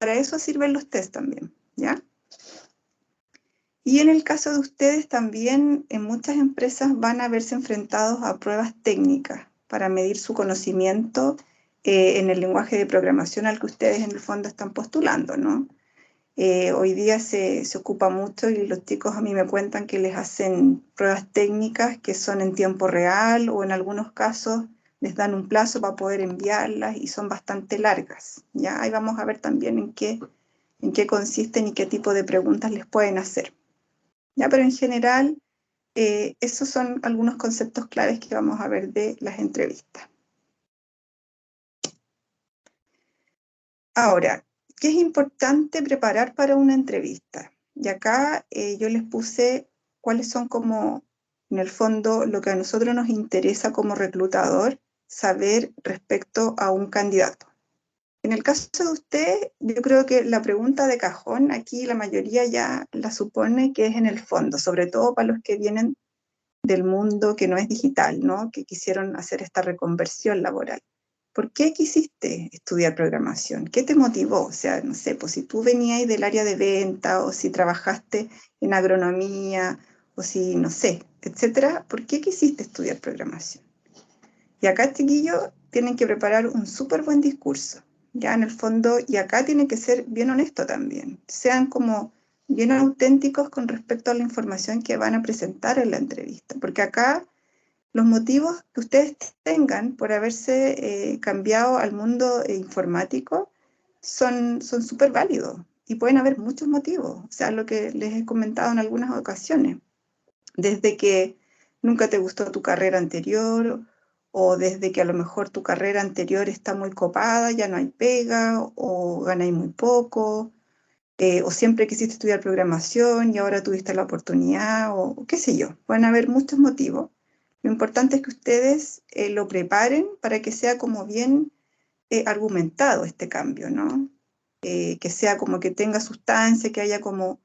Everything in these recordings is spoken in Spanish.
para eso sirven los test también, ¿ya? Y en el caso de ustedes también, en muchas empresas van a verse enfrentados a pruebas técnicas para medir su conocimiento en el lenguaje de programación al que ustedes en el fondo están postulando, ¿no? Hoy día se ocupa mucho y los chicos a mí me cuentan que les hacen pruebas técnicas que son en tiempo real o en algunos casos les dan un plazo para poder enviarlas y son bastante largas, ¿ya? Ahí vamos a ver también en qué consisten y qué tipo de preguntas les pueden hacer. ¿Ya? Pero en general, esos son algunos conceptos claves que vamos a ver de las entrevistas. Ahora, ¿qué es importante preparar para una entrevista? Y acá yo les puse cuáles son como, en el fondo, lo que a nosotros nos interesa como reclutador saber respecto a un candidato. En el caso de usted, yo creo que la pregunta de cajón, aquí la mayoría ya la supone que es en el fondo, sobre todo para los que vienen del mundo que no es digital, ¿no? Que quisieron hacer esta reconversión laboral. ¿Por qué quisiste estudiar programación? ¿Qué te motivó? O sea, no sé, pues si tú venías del área de venta o si trabajaste en agronomía o si, no sé, etcétera, ¿por qué quisiste estudiar programación? Y acá, chiquillos, tienen que preparar un súper buen discurso, ya en el fondo, y acá tienen que ser bien honestos también. Sean como bien auténticos con respecto a la información que van a presentar en la entrevista, porque acá los motivos que ustedes tengan por haberse cambiado al mundo informático son súper válidos y pueden haber muchos motivos, o sea, lo que les he comentado en algunas ocasiones, desde que nunca te gustó tu carrera anterior o desde que a lo mejor tu carrera anterior está muy copada, ya no hay pega o ganáis muy poco, o siempre quisiste estudiar programación y ahora tuviste la oportunidad, o qué sé yo, pueden haber muchos motivos. Lo importante es que ustedes lo preparen para que sea como bien argumentado este cambio, ¿no? Que sea como que tenga sustancia, que haya como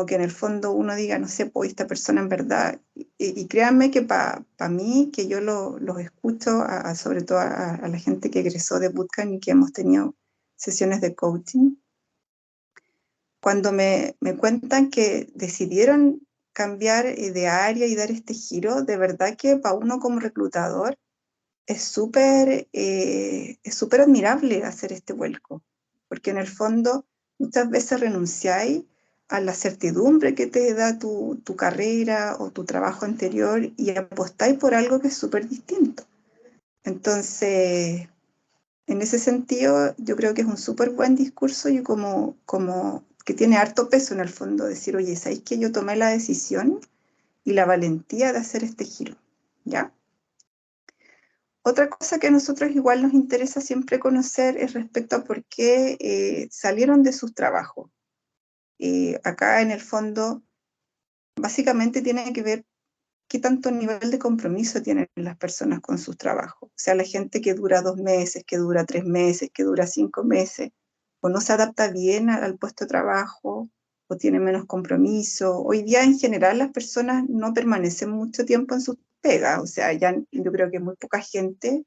que en el fondo uno diga, no sé, pues esta persona en verdad, y créanme que para mí, que yo los escucho, sobre todo a la gente que egresó de Bootcamp y que hemos tenido sesiones de coaching, cuando me cuentan que decidieron cambiar de área y dar este giro, de verdad que para uno como reclutador es súper admirable hacer este vuelco, porque en el fondo muchas veces renunciáis a la certidumbre que te da tu carrera o tu trabajo anterior y apostáis por algo que es súper distinto. Entonces, en ese sentido, yo creo que es un súper buen discurso y como que tiene harto peso en el fondo, decir, oye, ¿sabéis que yo tomé la decisión y la valentía de hacer este giro? ¿Ya? Otra cosa que a nosotros igual nos interesa siempre conocer es respecto a por qué salieron de sus trabajos. Acá en el fondo, básicamente tiene que ver qué tanto nivel de compromiso tienen las personas con sus trabajos. O sea, la gente que dura 2 meses, que dura 3 meses, que dura 5 meses, o no se adapta bien al puesto de trabajo, o tiene menos compromiso. Hoy día, en general, las personas no permanecen mucho tiempo en sus pegas. O sea, ya yo creo que muy poca gente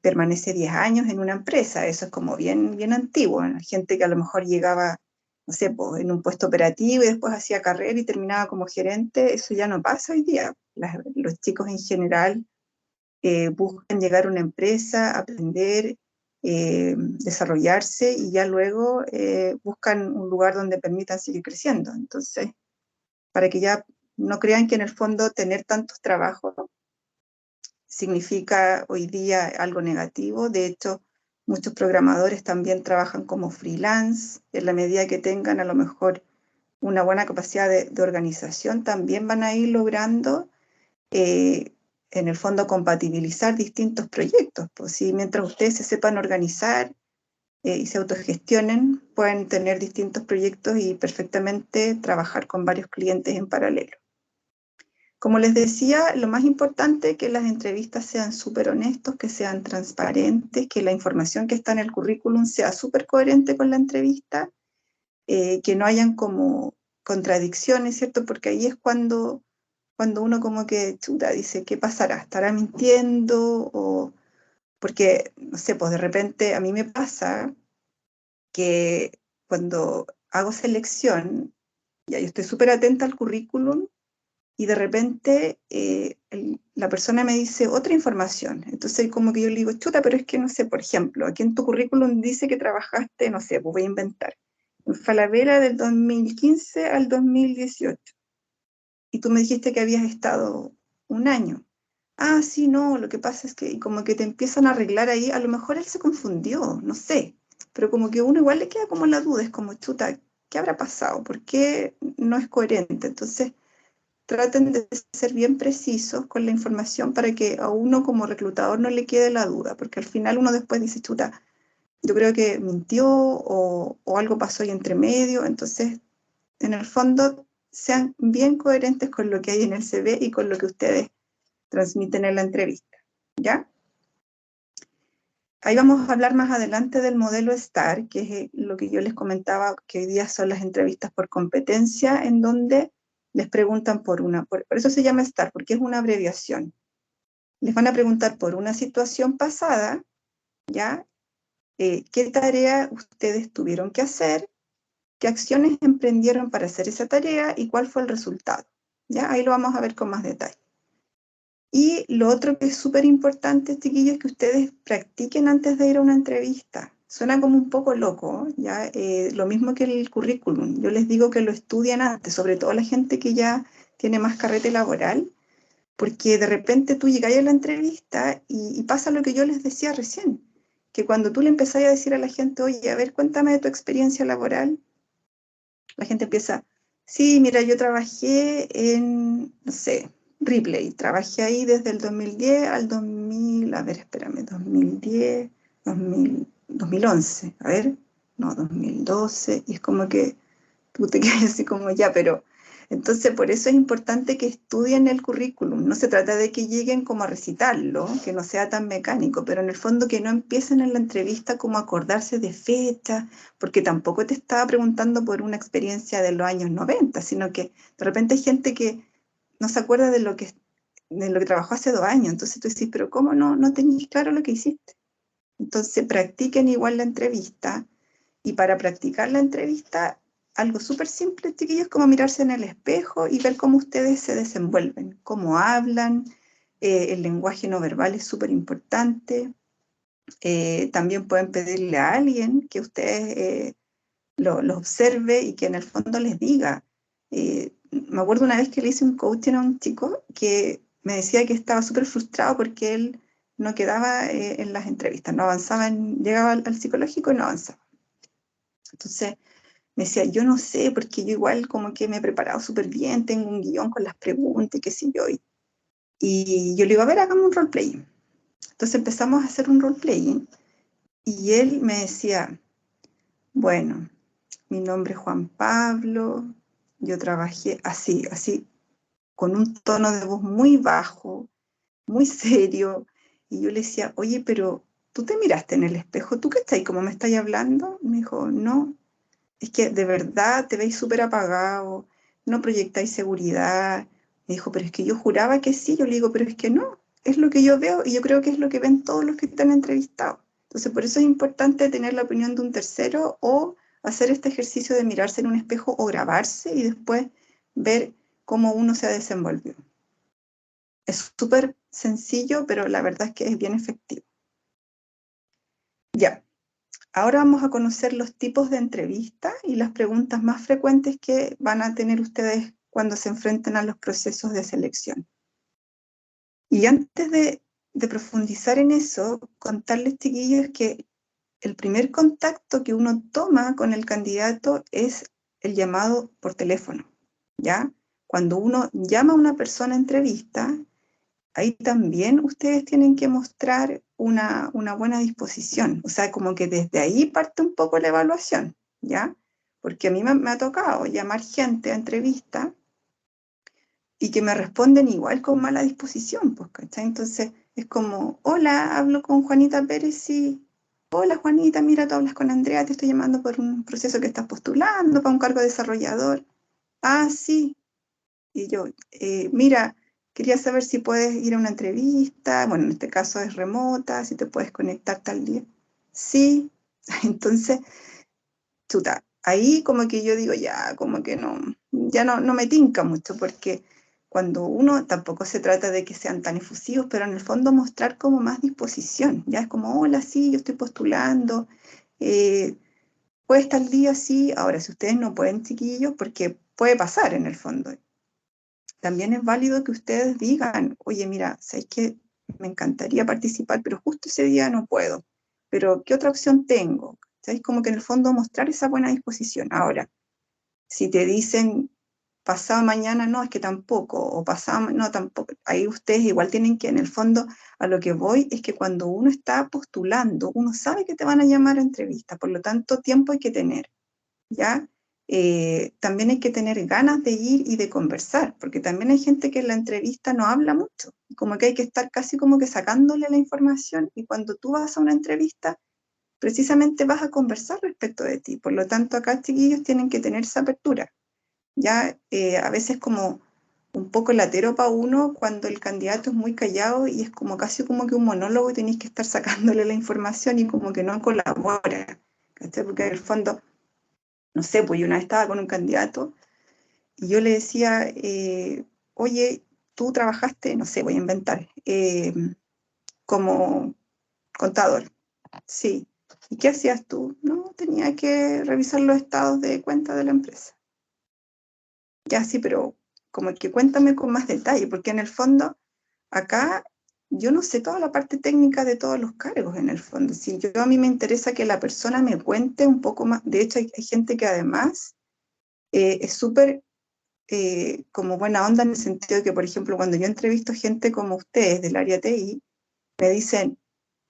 permanece 10 años en una empresa. Eso es como bien, bien antiguo. Gente que a lo mejor llegaba, no sé, pues, en un puesto operativo y después hacía carrera y terminaba como gerente, eso ya no pasa hoy día. Los chicos en general buscan llegar a una empresa, aprender, desarrollarse y ya luego buscan un lugar donde permitan seguir creciendo. Entonces, para que ya no crean que en el fondo tener tantos trabajos significa hoy día algo negativo. De hecho, muchos programadores también trabajan como freelance. En la medida que tengan a lo mejor una buena capacidad de organización, también van a ir logrando, en el fondo, compatibilizar distintos proyectos. Pues sí, mientras ustedes se sepan organizar y se autogestionen, pueden tener distintos proyectos y perfectamente trabajar con varios clientes en paralelo. Como les decía, lo más importante es que las entrevistas sean súper honestos, que sean transparentes, que la información que está en el currículum sea súper coherente con la entrevista, que no hayan como contradicciones, ¿cierto? Porque ahí es cuando uno como que chuta, dice, ¿qué pasará? ¿Estará mintiendo? O porque, no sé, pues de repente a mí me pasa que cuando hago selección, ya yo estoy súper atenta al currículum y de repente la persona me dice otra información. Entonces como que yo le digo, chuta, pero es que no sé, por ejemplo, aquí en tu currículum dice que trabajaste, no sé, pues voy a inventar, en Falabella del 2015 al 2018. Y tú me dijiste que habías estado un año. Ah, sí, no, lo que pasa es que y como que te empiezan a arreglar ahí, a lo mejor él se confundió, no sé, pero como que uno igual le queda como la duda, es como, chuta, ¿qué habrá pasado? ¿Por qué no es coherente? Entonces, traten de ser bien precisos con la información para que a uno como reclutador no le quede la duda, porque al final uno después dice, chuta, yo creo que mintió o algo pasó ahí entre medio, entonces en el fondo sean bien coherentes con lo que hay en el CV y con lo que ustedes transmiten en la entrevista, ¿ya? Ahí vamos a hablar más adelante del modelo STAR, que es lo que yo les comentaba, que hoy día son las entrevistas por competencia, en donde les preguntan por eso se llama STAR, porque es una abreviación. Les van a preguntar por una situación pasada, ¿ya? ¿Qué tarea ustedes tuvieron que hacer? ¿Qué acciones emprendieron para hacer esa tarea? ¿Y cuál fue el resultado? ¿Ya? Ahí lo vamos a ver con más detalle. Y lo otro que es súper importante, chiquillos, es que ustedes practiquen antes de ir a una entrevista. Suena como un poco loco, ¿ya? Lo mismo que el currículum. Yo les digo que lo estudien antes, sobre todo la gente que ya tiene más carrete laboral, porque de repente tú llegáis a la entrevista y pasa lo que yo les decía recién, que cuando tú le empezás a decir a la gente, oye, a ver, cuéntame de tu experiencia laboral, la gente empieza, sí, mira, yo trabajé en, no sé, Ripley, trabajé ahí desde el 2010 al 2000, a ver, espérame, 2010, 2000, 2011, a ver, no, 2012, y es como que tú te quedas así como ya, pero entonces por eso es importante que estudien el currículum. No se trata de que lleguen como a recitarlo, que no sea tan mecánico, pero en el fondo que no empiecen en la entrevista como a acordarse de fecha, porque tampoco te estaba preguntando por una experiencia de los años 90, sino que de repente hay gente que no se acuerda de lo que trabajó hace 2 años. Entonces tú decís, pero ¿cómo no tenéis claro lo que hiciste? Entonces practiquen igual la entrevista y para practicar la entrevista, algo súper simple, chiquillos, como mirarse en el espejo y ver cómo ustedes se desenvuelven, cómo hablan, el lenguaje no verbal es súper importante. También pueden pedirle a alguien que ustedes lo observe y que en el fondo les diga. Me acuerdo una vez que le hice un coaching a un chico que me decía que estaba súper frustrado porque él no quedaba en las entrevistas, no avanzaba, llegaba al psicológico y no avanzaba. Entonces me decía, yo no sé, porque yo igual como que me he preparado súper bien, tengo un guión con las preguntas y qué sé yo. Y yo le digo, a ver, hagamos un roleplaying. Entonces empezamos a hacer un roleplaying y él me decía, bueno, mi nombre es Juan Pablo, yo trabajé así, con un tono de voz muy bajo, muy serio, y yo le decía, oye, pero tú te miraste en el espejo, ¿tú qué estás ahí? ¿Cómo me estás hablando? Me dijo, no, es que de verdad te veis súper apagado, no proyectáis seguridad. Me dijo, pero es que yo juraba que sí, yo le digo, pero es que no, es lo que yo veo y yo creo que es lo que ven todos los que están entrevistados. Entonces, por eso es importante tener la opinión de un tercero o hacer este ejercicio de mirarse en un espejo o grabarse y después ver cómo uno se ha desenvolvido. Es súper sencillo, pero la verdad es que es bien efectivo. Ya, ahora vamos a conocer los tipos de entrevistas y las preguntas más frecuentes que van a tener ustedes cuando se enfrenten a los procesos de selección. Y antes de profundizar en eso, contarles, chiquillos, que el primer contacto que uno toma con el candidato es el llamado por teléfono, ¿ya? Cuando uno llama a una persona a entrevista, ahí también ustedes tienen que mostrar una buena disposición. O sea, como que desde ahí parte un poco la evaluación, ¿ya? Porque a mí me ha tocado llamar gente a entrevista y que me responden igual con mala disposición, pues, ¿cachai? Entonces es como, hola, hablo con Juanita Pérez, sí. Hola Juanita, mira, tú hablas con Andrea, te estoy llamando por un proceso que estás postulando para un cargo de desarrollador. Ah, sí. Y yo, mira, quería saber si puedes ir a una entrevista, bueno, en este caso es remota, si te puedes conectar tal día. Sí, entonces chuta, ahí como que yo digo, ya, como que no, ya no me tinca mucho, porque cuando uno, tampoco se trata de que sean tan efusivos, pero en el fondo mostrar como más disposición, ya es como, hola, sí, yo estoy postulando, puede estar el día así, ahora si ustedes no pueden, chiquillos, porque puede pasar en el fondo, también es válido que ustedes digan, oye, mira, ¿sabes qué? Me encantaría participar, pero justo ese día no puedo. Pero, ¿qué otra opción tengo? ¿Sabes? Como que en el fondo mostrar esa buena disposición. Ahora, si te dicen pasado mañana, no, es que tampoco, o pasado, no, tampoco, ahí ustedes igual tienen que, en el fondo, a lo que voy es que cuando uno está postulando, uno sabe que te van a llamar a entrevista, por lo tanto, tiempo hay que tener. ¿Ya? También hay que tener ganas de ir y de conversar, porque también hay gente que en la entrevista no habla mucho, como que hay que estar casi como que sacándole la información, y cuando tú vas a una entrevista, precisamente vas a conversar respecto de ti, por lo tanto acá, chiquillos, tienen que tener esa apertura, ya a veces como un poco latero para uno cuando el candidato es muy callado y es como casi como que un monólogo y tenéis que estar sacándole la información y como que no colabora, ¿cachai? Porque en el fondo no sé, pues yo una vez estaba con un candidato y yo le decía, oye, tú trabajaste, no sé, voy a inventar, como contador. Sí. ¿Y qué hacías tú? No, tenía que revisar los estados de cuenta de la empresa. Ya sí, pero como que cuéntame con más detalle, porque en el fondo, acá yo no sé toda la parte técnica de todos los cargos en el fondo. Si yo a mí me interesa que la persona me cuente un poco más, de hecho hay gente que además es súper como buena onda en el sentido de que, por ejemplo, cuando yo entrevisto gente como ustedes del área TI, me dicen,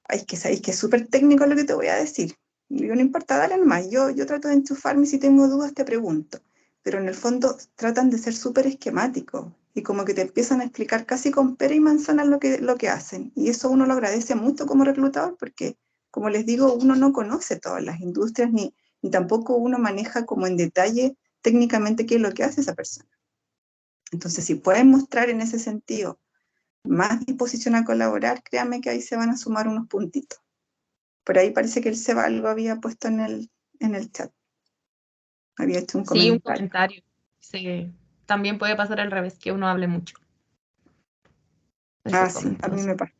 ay, es que sabéis que es súper técnico lo que te voy a decir. Y digo, no importa, dale nomás, yo trato de enchufarme y si tengo dudas te pregunto. Pero en el fondo tratan de ser súper esquemáticos y como que te empiezan a explicar casi con pera y manzana lo que hacen. Y eso uno lo agradece mucho como reclutador porque, como les digo, uno no conoce todas las industrias ni tampoco uno maneja como en detalle técnicamente qué es lo que hace esa persona. Entonces, si pueden mostrar en ese sentido más disposición a colaborar, créanme que ahí se van a sumar unos puntitos. Por ahí parece que el Seba algo había puesto en el chat. Había hecho un Sí, un comentario. comentario. Sí, también puede pasar al revés, que uno hable mucho. Ah, Eso sí, a comentó. mí me pasa.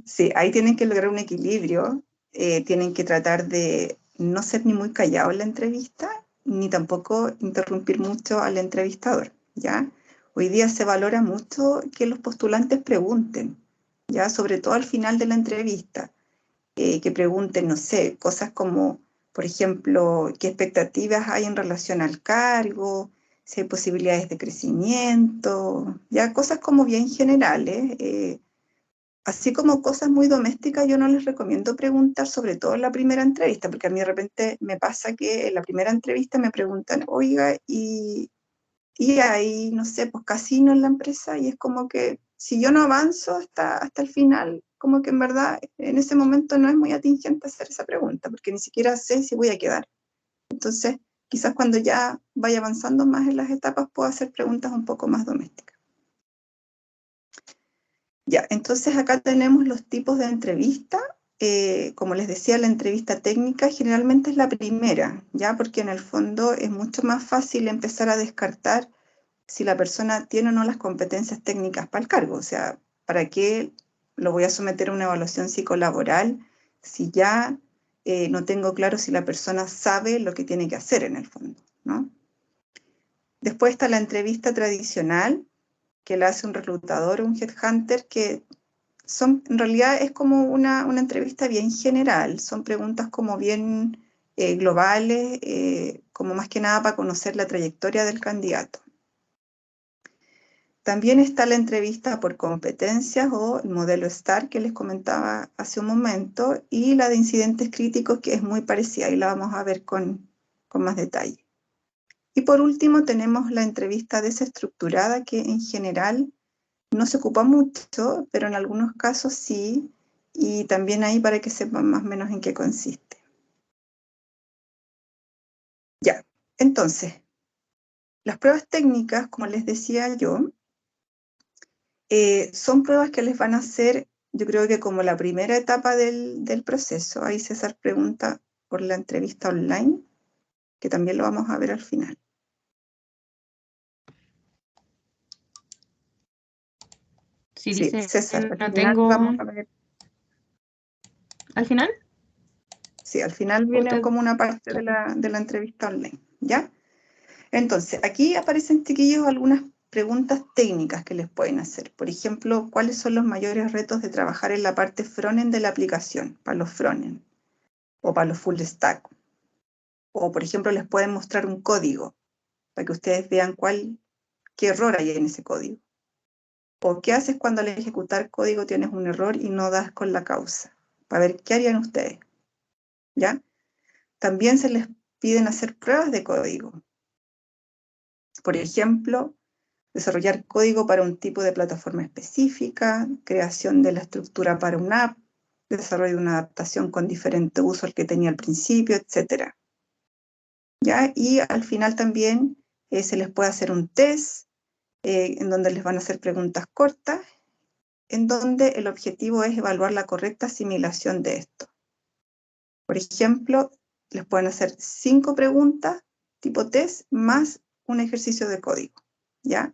Sí, ahí tienen que lograr un equilibrio. Tienen que tratar de no ser ni muy callados en la entrevista, ni tampoco interrumpir mucho al entrevistador, ¿ya? Hoy día se valora mucho que los postulantes pregunten, ¿ya? Sobre todo al final de la entrevista. Que pregunten, no sé, cosas como, por ejemplo, qué expectativas hay en relación al cargo, si hay posibilidades de crecimiento, ya cosas como bien generales. Así como cosas muy domésticas, yo no les recomiendo preguntar, sobre todo en la primera entrevista, porque a mí de repente me pasa que en la primera entrevista me preguntan, oiga, y hay, no sé, pues casino en la empresa, y es como que si yo no avanzo hasta el final, como que en verdad en ese momento no es muy atingente hacer esa pregunta, porque ni siquiera sé si voy a quedar. Entonces, quizás cuando ya vaya avanzando más en las etapas, puedo hacer preguntas un poco más domésticas. Ya, entonces acá tenemos los tipos de entrevista. Como les decía, la entrevista técnica generalmente es la primera, ya, porque en el fondo es mucho más fácil empezar a descartar si la persona tiene o no las competencias técnicas para el cargo. O sea, ¿para qué lo voy a someter a una evaluación psicolaboral si ya no tengo claro si la persona sabe lo que tiene que hacer en el fondo, ¿no? Después está la entrevista tradicional, que la hace un reclutador o un headhunter, que en realidad es como una entrevista bien general, son preguntas como bien globales, como más que nada para conocer la trayectoria del candidato. También está la entrevista por competencias o el modelo STAR que les comentaba hace un momento y la de incidentes críticos que es muy parecida y la vamos a ver con más detalle. Y por último tenemos la entrevista desestructurada que en general no se ocupa mucho, pero en algunos casos sí, y también ahí para que sepan más o menos en qué consiste. Ya, entonces, las pruebas técnicas, como les decía yo, son pruebas que les van a hacer, yo creo que como la primera etapa del proceso. Ahí César pregunta, por la entrevista online, que también lo vamos a ver al final. Sí, Sí, dice, César, al no final tengo... vamos a ver. ¿Al final? Sí, al final viene Usted... como una parte de la entrevista online, ¿ya? Entonces, aquí aparecen, chiquillos, algunas preguntas técnicas que les pueden hacer. Por ejemplo, ¿cuáles son los mayores retos de trabajar en la parte frontend de la aplicación, para los frontend o para los full stack? O, por ejemplo, les pueden mostrar un código para que ustedes vean qué error hay en ese código. O qué haces cuando al ejecutar código tienes un error y no das con la causa. Para ver qué harían ustedes, ¿ya? También se les piden hacer pruebas de código. Por ejemplo, desarrollar código para un tipo de plataforma específica, creación de la estructura para una app, desarrollo de una adaptación con diferente uso al que tenía al principio, etc. ¿Ya? Y al final también se les puede hacer un test en donde les van a hacer preguntas cortas, en donde el objetivo es evaluar la correcta asimilación de esto. Por ejemplo, les pueden hacer 5 preguntas tipo test más un ejercicio de código, ¿ya?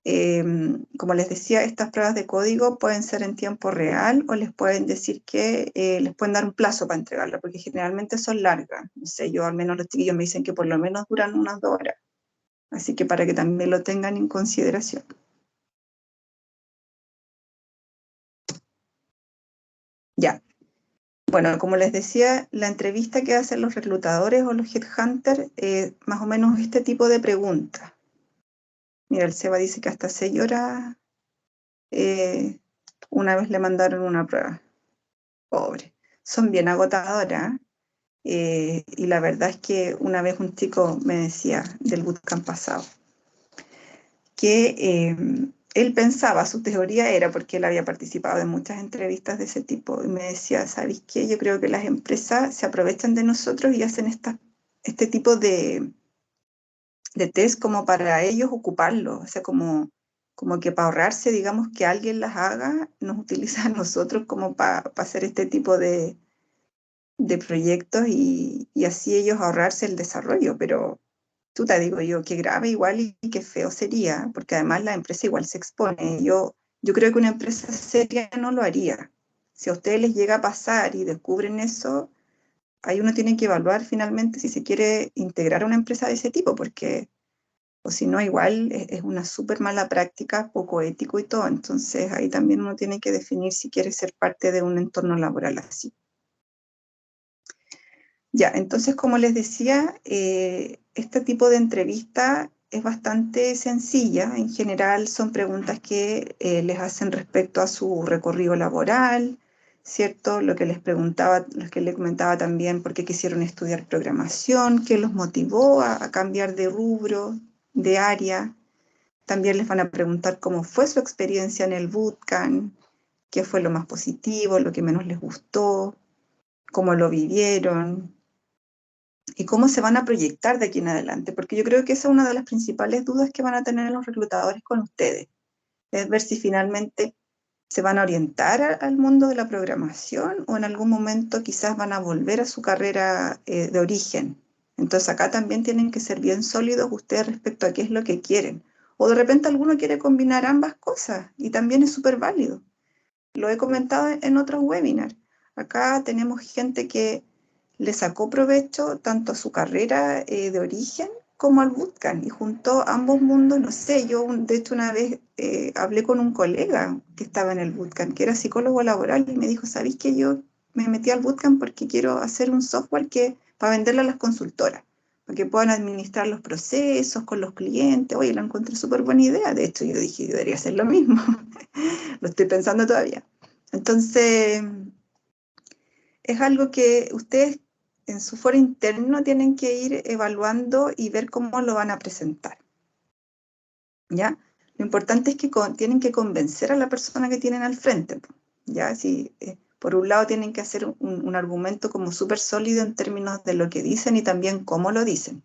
Como les decía, estas pruebas de código pueden ser en tiempo real o les pueden decir que les pueden dar un plazo para entregarla, porque generalmente son largas. No sé, yo al menos los chiquillos me dicen que por lo menos duran unas 2 horas. Así que para que también lo tengan en consideración. Ya. Bueno, como les decía, la entrevista que hacen los reclutadores o los headhunters, más o menos este tipo de preguntas. Mira, el Seba dice que hasta 6 horas una vez le mandaron una prueba. Pobre. Son bien agotadoras. Y la verdad es que una vez un chico me decía del bootcamp pasado que él pensaba, su teoría era, porque él había participado de muchas entrevistas de ese tipo, y me decía, ¿sabes qué? Yo creo que las empresas se aprovechan de nosotros y hacen este tipo de test como para ellos ocuparlo, o sea, como que para ahorrarse, digamos, que alguien las haga, nos utiliza a nosotros como para hacer este tipo de proyectos y así ellos ahorrarse el desarrollo, pero tú te digo yo, qué grave igual y qué feo sería, porque además la empresa igual se expone. Yo creo que una empresa seria no lo haría. Si a ustedes les llega a pasar y descubren eso, ahí uno tiene que evaluar finalmente si se quiere integrar a una empresa de ese tipo, porque o si no, igual es una súper mala práctica, poco ético y todo. Entonces ahí también uno tiene que definir si quiere ser parte de un entorno laboral así. Ya, entonces, como les decía, este tipo de entrevista es bastante sencilla. En general son preguntas que les hacen respecto a su recorrido laboral, ¿cierto? Lo que les preguntaba, lo que les comentaba también, por qué quisieron estudiar programación, qué los motivó a cambiar de rubro, de área. También les van a preguntar cómo fue su experiencia en el bootcamp, qué fue lo más positivo, lo que menos les gustó, cómo lo vivieron y cómo se van a proyectar de aquí en adelante, porque yo creo que esa es una de las principales dudas que van a tener los reclutadores con ustedes, es ver si finalmente se van a orientar al mundo de la programación o en algún momento quizás van a volver a su carrera de origen. Entonces acá también tienen que ser bien sólidos ustedes respecto a qué es lo que quieren. O de repente alguno quiere combinar ambas cosas y también es súper válido. Lo he comentado en otros webinars. Acá tenemos gente que le sacó provecho tanto a su carrera de origen como al bootcamp y juntó ambos mundos. No sé, yo de hecho una vez hablé con un colega que estaba en el bootcamp, que era psicólogo laboral, y me dijo, ¿sabéis que yo me metí al bootcamp porque quiero hacer un software para venderlo a las consultoras, para que puedan administrar los procesos con los clientes? Oye, lo encontré súper buena idea. De hecho, yo dije, yo debería hacer lo mismo. Lo estoy pensando todavía. Entonces, es algo que ustedes en su foro interno tienen que ir evaluando y ver cómo lo van a presentar, ¿ya? Lo importante es que tienen que convencer a la persona que tienen al frente, ¿ya? Si, por un lado tienen que hacer un argumento como súper sólido en términos de lo que dicen y también cómo lo dicen.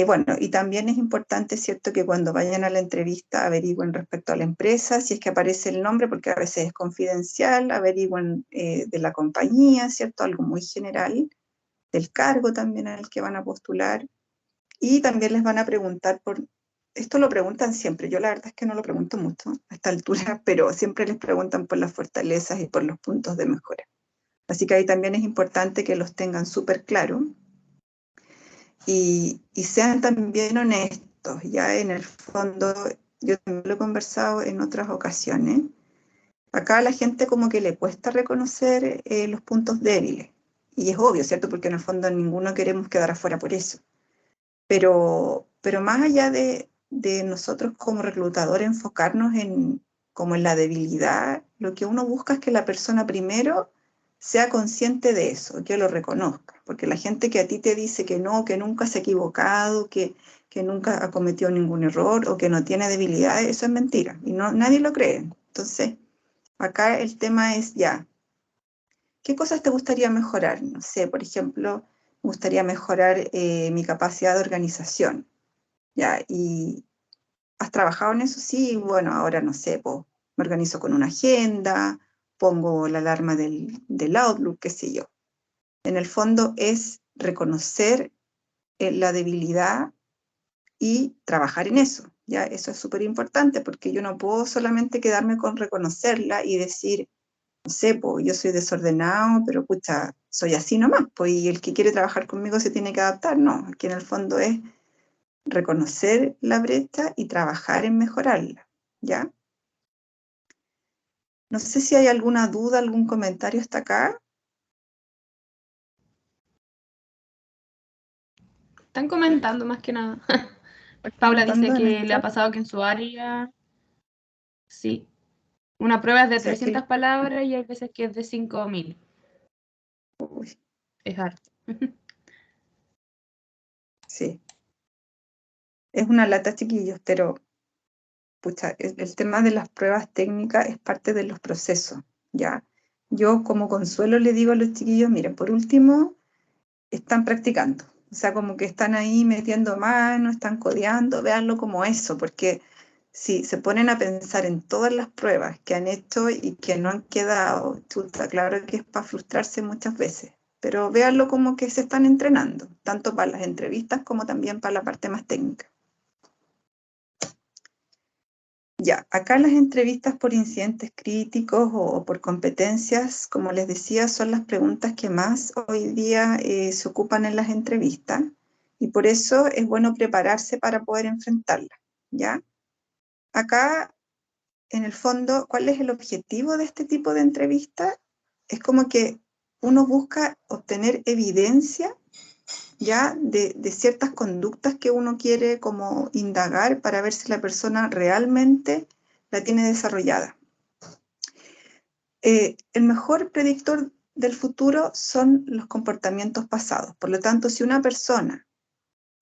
Bueno, y también es importante, ¿cierto?, que cuando vayan a la entrevista averigüen respecto a la empresa, si es que aparece el nombre, porque a veces es confidencial, averigüen de la compañía, ¿cierto?, algo muy general, del cargo también al que van a postular, y también les van a preguntar por, esto lo preguntan siempre, yo la verdad es que no lo pregunto mucho a esta altura, pero siempre les preguntan por las fortalezas y por los puntos de mejora. Así que ahí también es importante que los tengan súper claros y sean también honestos. Ya en el fondo, yo también lo he conversado en otras ocasiones, acá a la gente como que le cuesta reconocer los puntos débiles. Y es obvio, ¿cierto? Porque en el fondo ninguno queremos quedar afuera por eso. Pero más allá de nosotros como reclutadores enfocarnos como en la debilidad, lo que uno busca es que la persona primero sea consciente de eso, que lo reconozca, porque la gente que a ti te dice que no, que nunca se ha equivocado, que nunca ha cometido ningún error o que no tiene debilidades, eso es mentira, y no, nadie lo cree. Entonces, acá el tema es ya, ¿qué cosas te gustaría mejorar? No sé, por ejemplo, me gustaría mejorar mi capacidad de organización. Ya, y has trabajado en eso, sí, bueno, ahora no sé, pues, me organizo con una agenda, pongo la alarma del Outlook, qué sé yo. En el fondo es reconocer la debilidad y trabajar en eso, ya, eso es súper importante porque yo no puedo solamente quedarme con reconocerla y decir, no sé, pues yo soy desordenado, pero pucha, soy así nomás, pues y el que quiere trabajar conmigo se tiene que adaptar, no, aquí en el fondo es reconocer la brecha y trabajar en mejorarla, ¿ya? No sé si hay alguna duda, algún comentario hasta acá. Están comentando más que nada. ¿Estás Paula dice comentando en el que le ha chat? pasado que en su área, sí, una prueba es O de sea, 300 palabras y hay veces que es de 5000. uy, Es harto. sí, es una lata, chiquillos, pero pucha, el tema de las pruebas técnicas es parte de los procesos, ¿ya? Yo como consuelo le digo a los chiquillos, miren, por último, están practicando, o sea, como que están ahí metiendo mano, están codeando, véanlo como eso, porque si se ponen a pensar en todas las pruebas que han hecho y que no han quedado, chuta, claro que es para frustrarse muchas veces, pero véanlo como que se están entrenando, tanto para las entrevistas como también para la parte más técnica. Ya, acá las entrevistas por incidentes críticos o por competencias, como les decía, son las preguntas que más hoy día se ocupan en las entrevistas y por eso es bueno prepararse para poder enfrentarlas, ¿ya? Acá, en el fondo, ¿cuál es el objetivo de este tipo de entrevistas? Es como que uno busca obtener evidencia, ¿ya? De ciertas conductas que uno quiere como indagar para ver si la persona realmente la tiene desarrollada. El mejor predictor del futuro son los comportamientos pasados. Por lo tanto, si una persona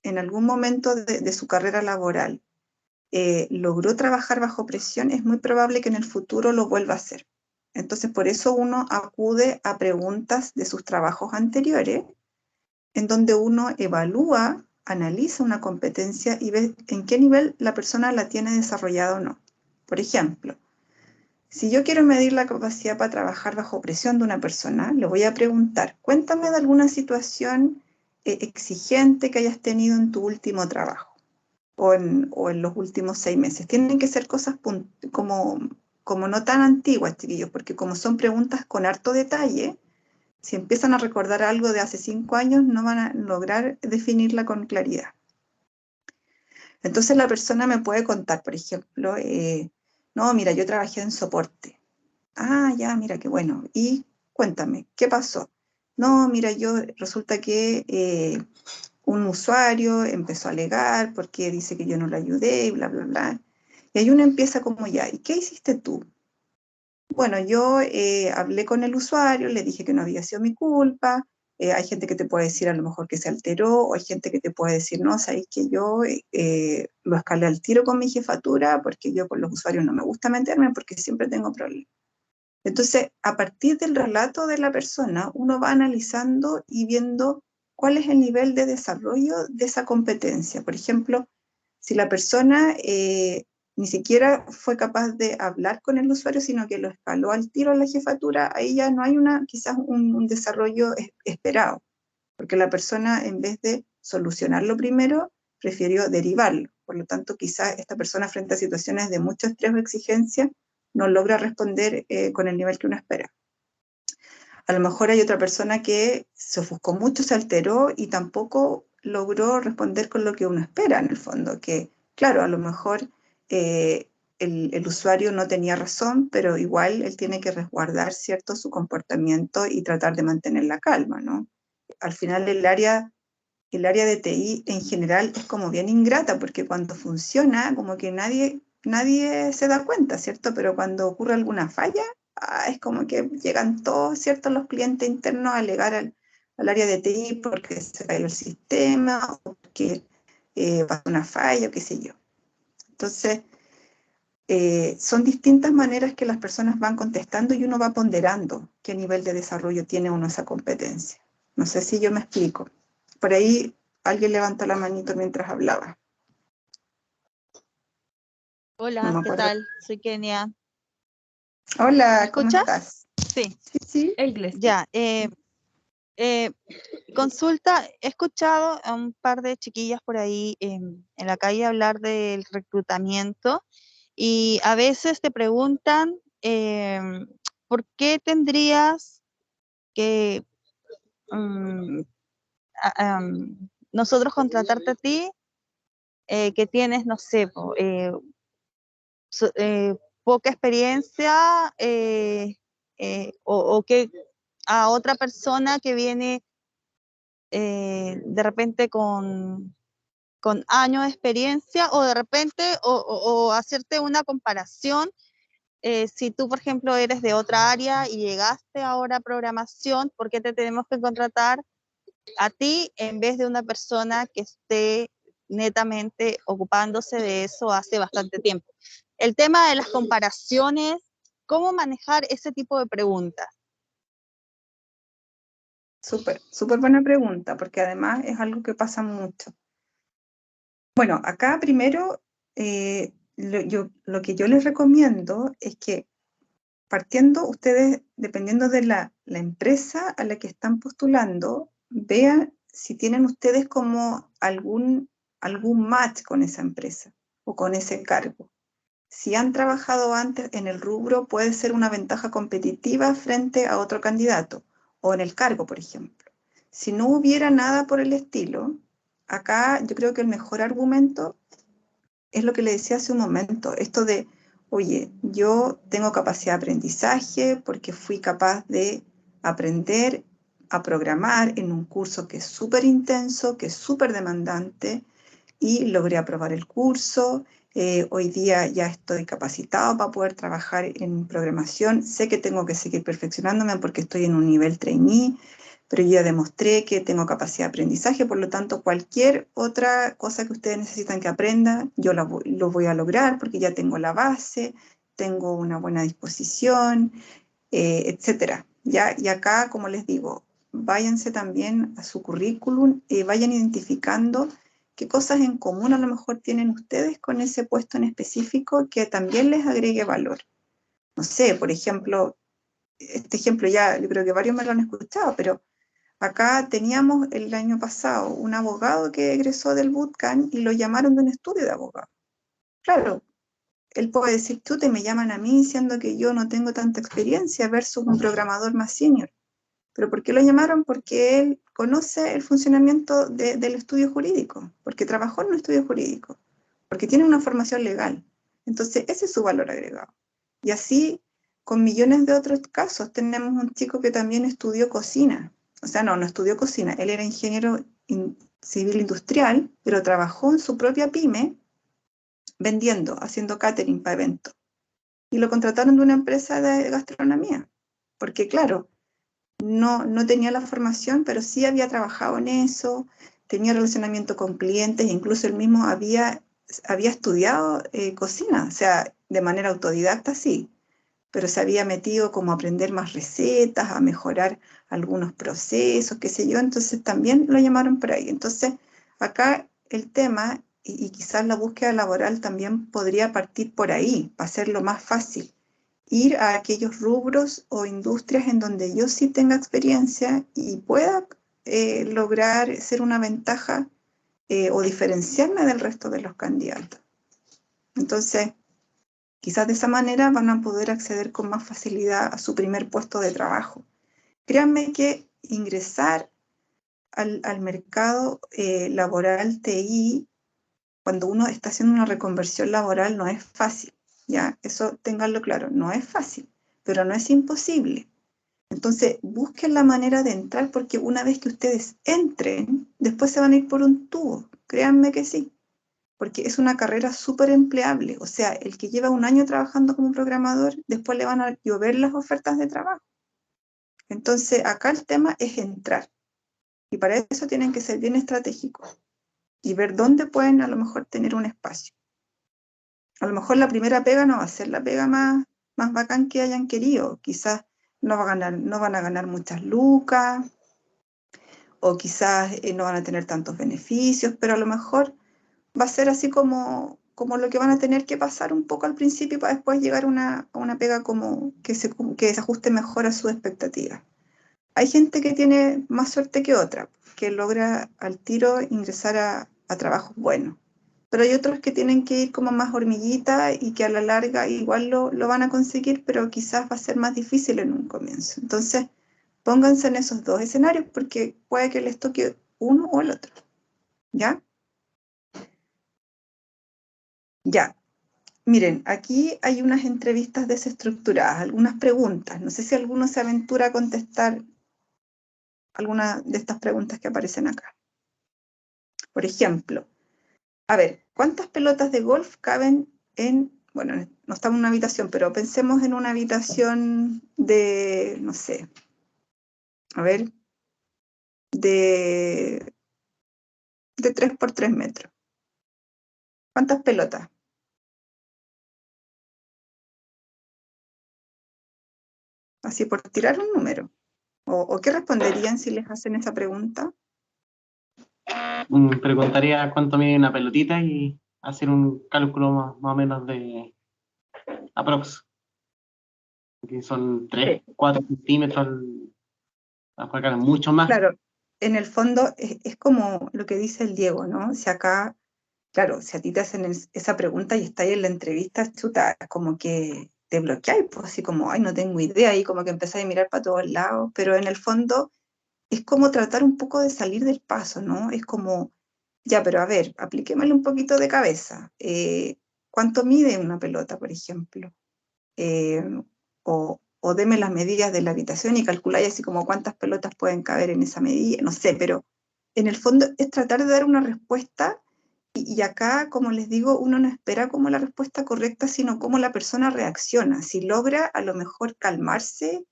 en algún momento de su carrera laboral logró trabajar bajo presión, es muy probable que en el futuro lo vuelva a hacer. Entonces, por eso uno acude a preguntas de sus trabajos anteriores, en donde uno evalúa, analiza una competencia y ve en qué nivel la persona la tiene desarrollada o no. Por ejemplo, si yo quiero medir la capacidad para trabajar bajo presión de una persona, le voy a preguntar, cuéntame de alguna situación exigente que hayas tenido en tu último trabajo o en los últimos 6 meses. Tienen que ser cosas como no tan antiguas, chiquillos, porque como son preguntas con harto detalle, si empiezan a recordar algo de hace 5 años, no van a lograr definirla con claridad. Entonces la persona me puede contar, por ejemplo, no, mira, yo trabajé en soporte. Ah, ya, mira, qué bueno. Y cuéntame, ¿qué pasó? No, mira, resulta que un usuario empezó a alegar porque dice que yo no le ayudé y bla, bla, bla. Y ahí uno empieza como ya, ¿y qué hiciste tú? Bueno, yo hablé con el usuario, le dije que no había sido mi culpa. Hay gente que te puede decir a lo mejor que se alteró, o hay gente que te puede decir, no, sabéis que yo lo escalé al tiro con mi jefatura porque yo con los usuarios no me gusta meterme porque siempre tengo problemas. Entonces, a partir del relato de la persona, uno va analizando y viendo cuál es el nivel de desarrollo de esa competencia. Por ejemplo, si la persona ni siquiera fue capaz de hablar con el usuario, sino que lo escaló al tiro a la jefatura, ahí ya no hay quizás un desarrollo esperado, porque la persona, en vez de solucionarlo primero, prefirió derivarlo. Por lo tanto, quizás esta persona, frente a situaciones de mucho estrés o exigencia, no logra responder con el nivel que uno espera. A lo mejor hay otra persona que se ofuscó mucho, se alteró y tampoco logró responder con lo que uno espera, en el fondo, que claro, a lo mejor el usuario no tenía razón, pero igual él tiene que resguardar, ¿cierto?, su comportamiento y tratar de mantener la calma, ¿no? Al final el área de TI en general es como bien ingrata, porque cuando funciona, como que nadie se da cuenta, ¿cierto? Pero cuando ocurre alguna falla, es como que llegan todos, ¿cierto?, los clientes internos a alegar al área de TI porque se cayó el sistema, o porque pasó una falla, o qué sé yo. Entonces, son distintas maneras que las personas van contestando y uno va ponderando qué nivel de desarrollo tiene uno esa competencia. No sé si yo me explico. Por ahí alguien levantó la manito mientras hablaba. No Hola, me ¿qué acuerdo. tal? Soy Kenia. ¿Me Hola, ¿cómo escuchas? estás? Sí, Sí. Iglesia. ya. Consulta, he escuchado a un par de chiquillas por ahí en la calle hablar del reclutamiento y a veces te preguntan ¿por qué tendrías que nosotros contratarte a ti que tienes, no sé, poca experiencia o que a otra persona que viene de repente con años de experiencia o de repente o hacerte una comparación si tú, por ejemplo, eres de otra área y llegaste ahora a programación, ¿por qué te tenemos que contratar a ti en vez de una persona que esté netamente ocupándose de eso hace bastante tiempo? El tema de las comparaciones, ¿cómo manejar ese tipo de preguntas? Súper buena pregunta, porque además es algo que pasa mucho. Bueno, acá primero, lo que yo les recomiendo es que partiendo ustedes, dependiendo de la empresa a la que están postulando, vean si tienen ustedes como algún match con esa empresa o con ese cargo. Si han trabajado antes en el rubro, puede ser una ventaja competitiva frente a otro candidato, o en el cargo, por ejemplo. Si no hubiera nada por el estilo, acá yo creo que el mejor argumento es lo que le decía hace un momento, esto de, oye, yo tengo capacidad de aprendizaje porque fui capaz de aprender a programar en un curso que es súper intenso, que es súper demandante, y logré aprobar el curso. Hoy día ya estoy capacitado para poder trabajar en programación. Sé que tengo que seguir perfeccionándome porque estoy en un nivel trainee, pero yo ya demostré que tengo capacidad de aprendizaje, por lo tanto, cualquier otra cosa que ustedes necesitan que aprenda, yo lo voy a lograr porque ya tengo la base, tengo una buena disposición, etcétera. ¿Ya? Y acá, como les digo, váyanse también a su currículum y vayan identificando qué cosas en común a lo mejor tienen ustedes con ese puesto en específico que también les agregue valor. No sé, por ejemplo, este ejemplo ya yo creo que varios me lo han escuchado, pero acá teníamos el año pasado un abogado que egresó del bootcamp y lo llamaron de un estudio de abogado. Claro, él puede decir, tú te me llaman a mí siendo que yo no tengo tanta experiencia versus un programador más senior. ¿Pero por qué lo llamaron? Porque él conoce el funcionamiento del estudio jurídico, porque trabajó en un estudio jurídico, porque tiene una formación legal. Entonces, ese es su valor agregado. Y así, con millones de otros casos, tenemos un chico que también estudió cocina. O sea, no estudió cocina, él era ingeniero civil industrial, pero trabajó en su propia pyme vendiendo, haciendo catering para eventos. Y lo contrataron de una empresa de gastronomía, porque claro, no tenía la formación, pero sí había trabajado en eso, tenía relacionamiento con clientes, incluso él mismo había estudiado cocina, o sea, de manera autodidacta, sí, pero se había metido como a aprender más recetas, a mejorar algunos procesos, qué sé yo, entonces también lo llamaron por ahí. Entonces, acá el tema, y quizás la búsqueda laboral también podría partir por ahí, para hacerlo más fácil, ir a aquellos rubros o industrias en donde yo sí tenga experiencia y pueda lograr ser una ventaja o diferenciarme del resto de los candidatos. Entonces, quizás de esa manera van a poder acceder con más facilidad a su primer puesto de trabajo. Créanme que ingresar al mercado laboral TI, cuando uno está haciendo una reconversión laboral, no es fácil, ¿ya? Eso ténganlo claro, no es fácil, pero no es imposible. Entonces, busquen la manera de entrar, porque una vez que ustedes entren, después se van a ir por un tubo, créanme que sí, porque es una carrera súper empleable. O sea, el que lleva un año trabajando como programador, después le van a llover las ofertas de trabajo. Entonces, acá el tema es entrar, y para eso tienen que ser bien estratégicos y ver dónde pueden a lo mejor tener un espacio. A lo mejor la primera pega no va a ser la pega más bacán que hayan querido. Quizás no van a ganar muchas lucas, o quizás no van a tener tantos beneficios, pero a lo mejor va a ser así como lo que van a tener que pasar un poco al principio para después llegar a una pega como que se ajuste mejor a sus expectativas. Hay gente que tiene más suerte que otra, que logra al tiro ingresar a trabajos buenos. Pero hay otros que tienen que ir como más hormiguita y que a la larga igual lo van a conseguir, pero quizás va a ser más difícil en un comienzo. Entonces, pónganse en esos dos escenarios porque puede que les toque uno o el otro. ¿Ya? Ya. Miren, aquí hay unas entrevistas desestructuradas, algunas preguntas. No sé si alguno se aventura a contestar alguna de estas preguntas que aparecen acá. Por ejemplo, a ver, ¿cuántas pelotas de golf caben bueno, no estamos en una habitación, pero pensemos en una habitación de, no sé, a ver, de 3 por 3 metros. ¿Cuántas pelotas? Así por tirar un número. ¿O qué responderían si les hacen esa pregunta? Preguntaría cuánto mide una pelotita y hacer un cálculo más o menos de aprox. Que son 3, 4 centímetros, a jugar mucho más. Claro, en el fondo es como lo que dice el Diego, ¿no? Si acá, claro, si a ti te hacen esa pregunta y estás ahí en la entrevista, chuta, como que te bloqueáis, pues así como, ay, no tengo idea, y como que empezáis a mirar para todos lados, pero en el fondo es como tratar un poco de salir del paso, ¿no? Es como, ya, pero a ver, apliquémosle un poquito de cabeza. ¿Cuánto mide una pelota, por ejemplo? O deme las medidas de la habitación y calculáis así como cuántas pelotas pueden caber en esa medida, no sé, pero en el fondo es tratar de dar una respuesta y acá, como les digo, uno no espera como la respuesta correcta, sino cómo la persona reacciona, si logra a lo mejor calmarse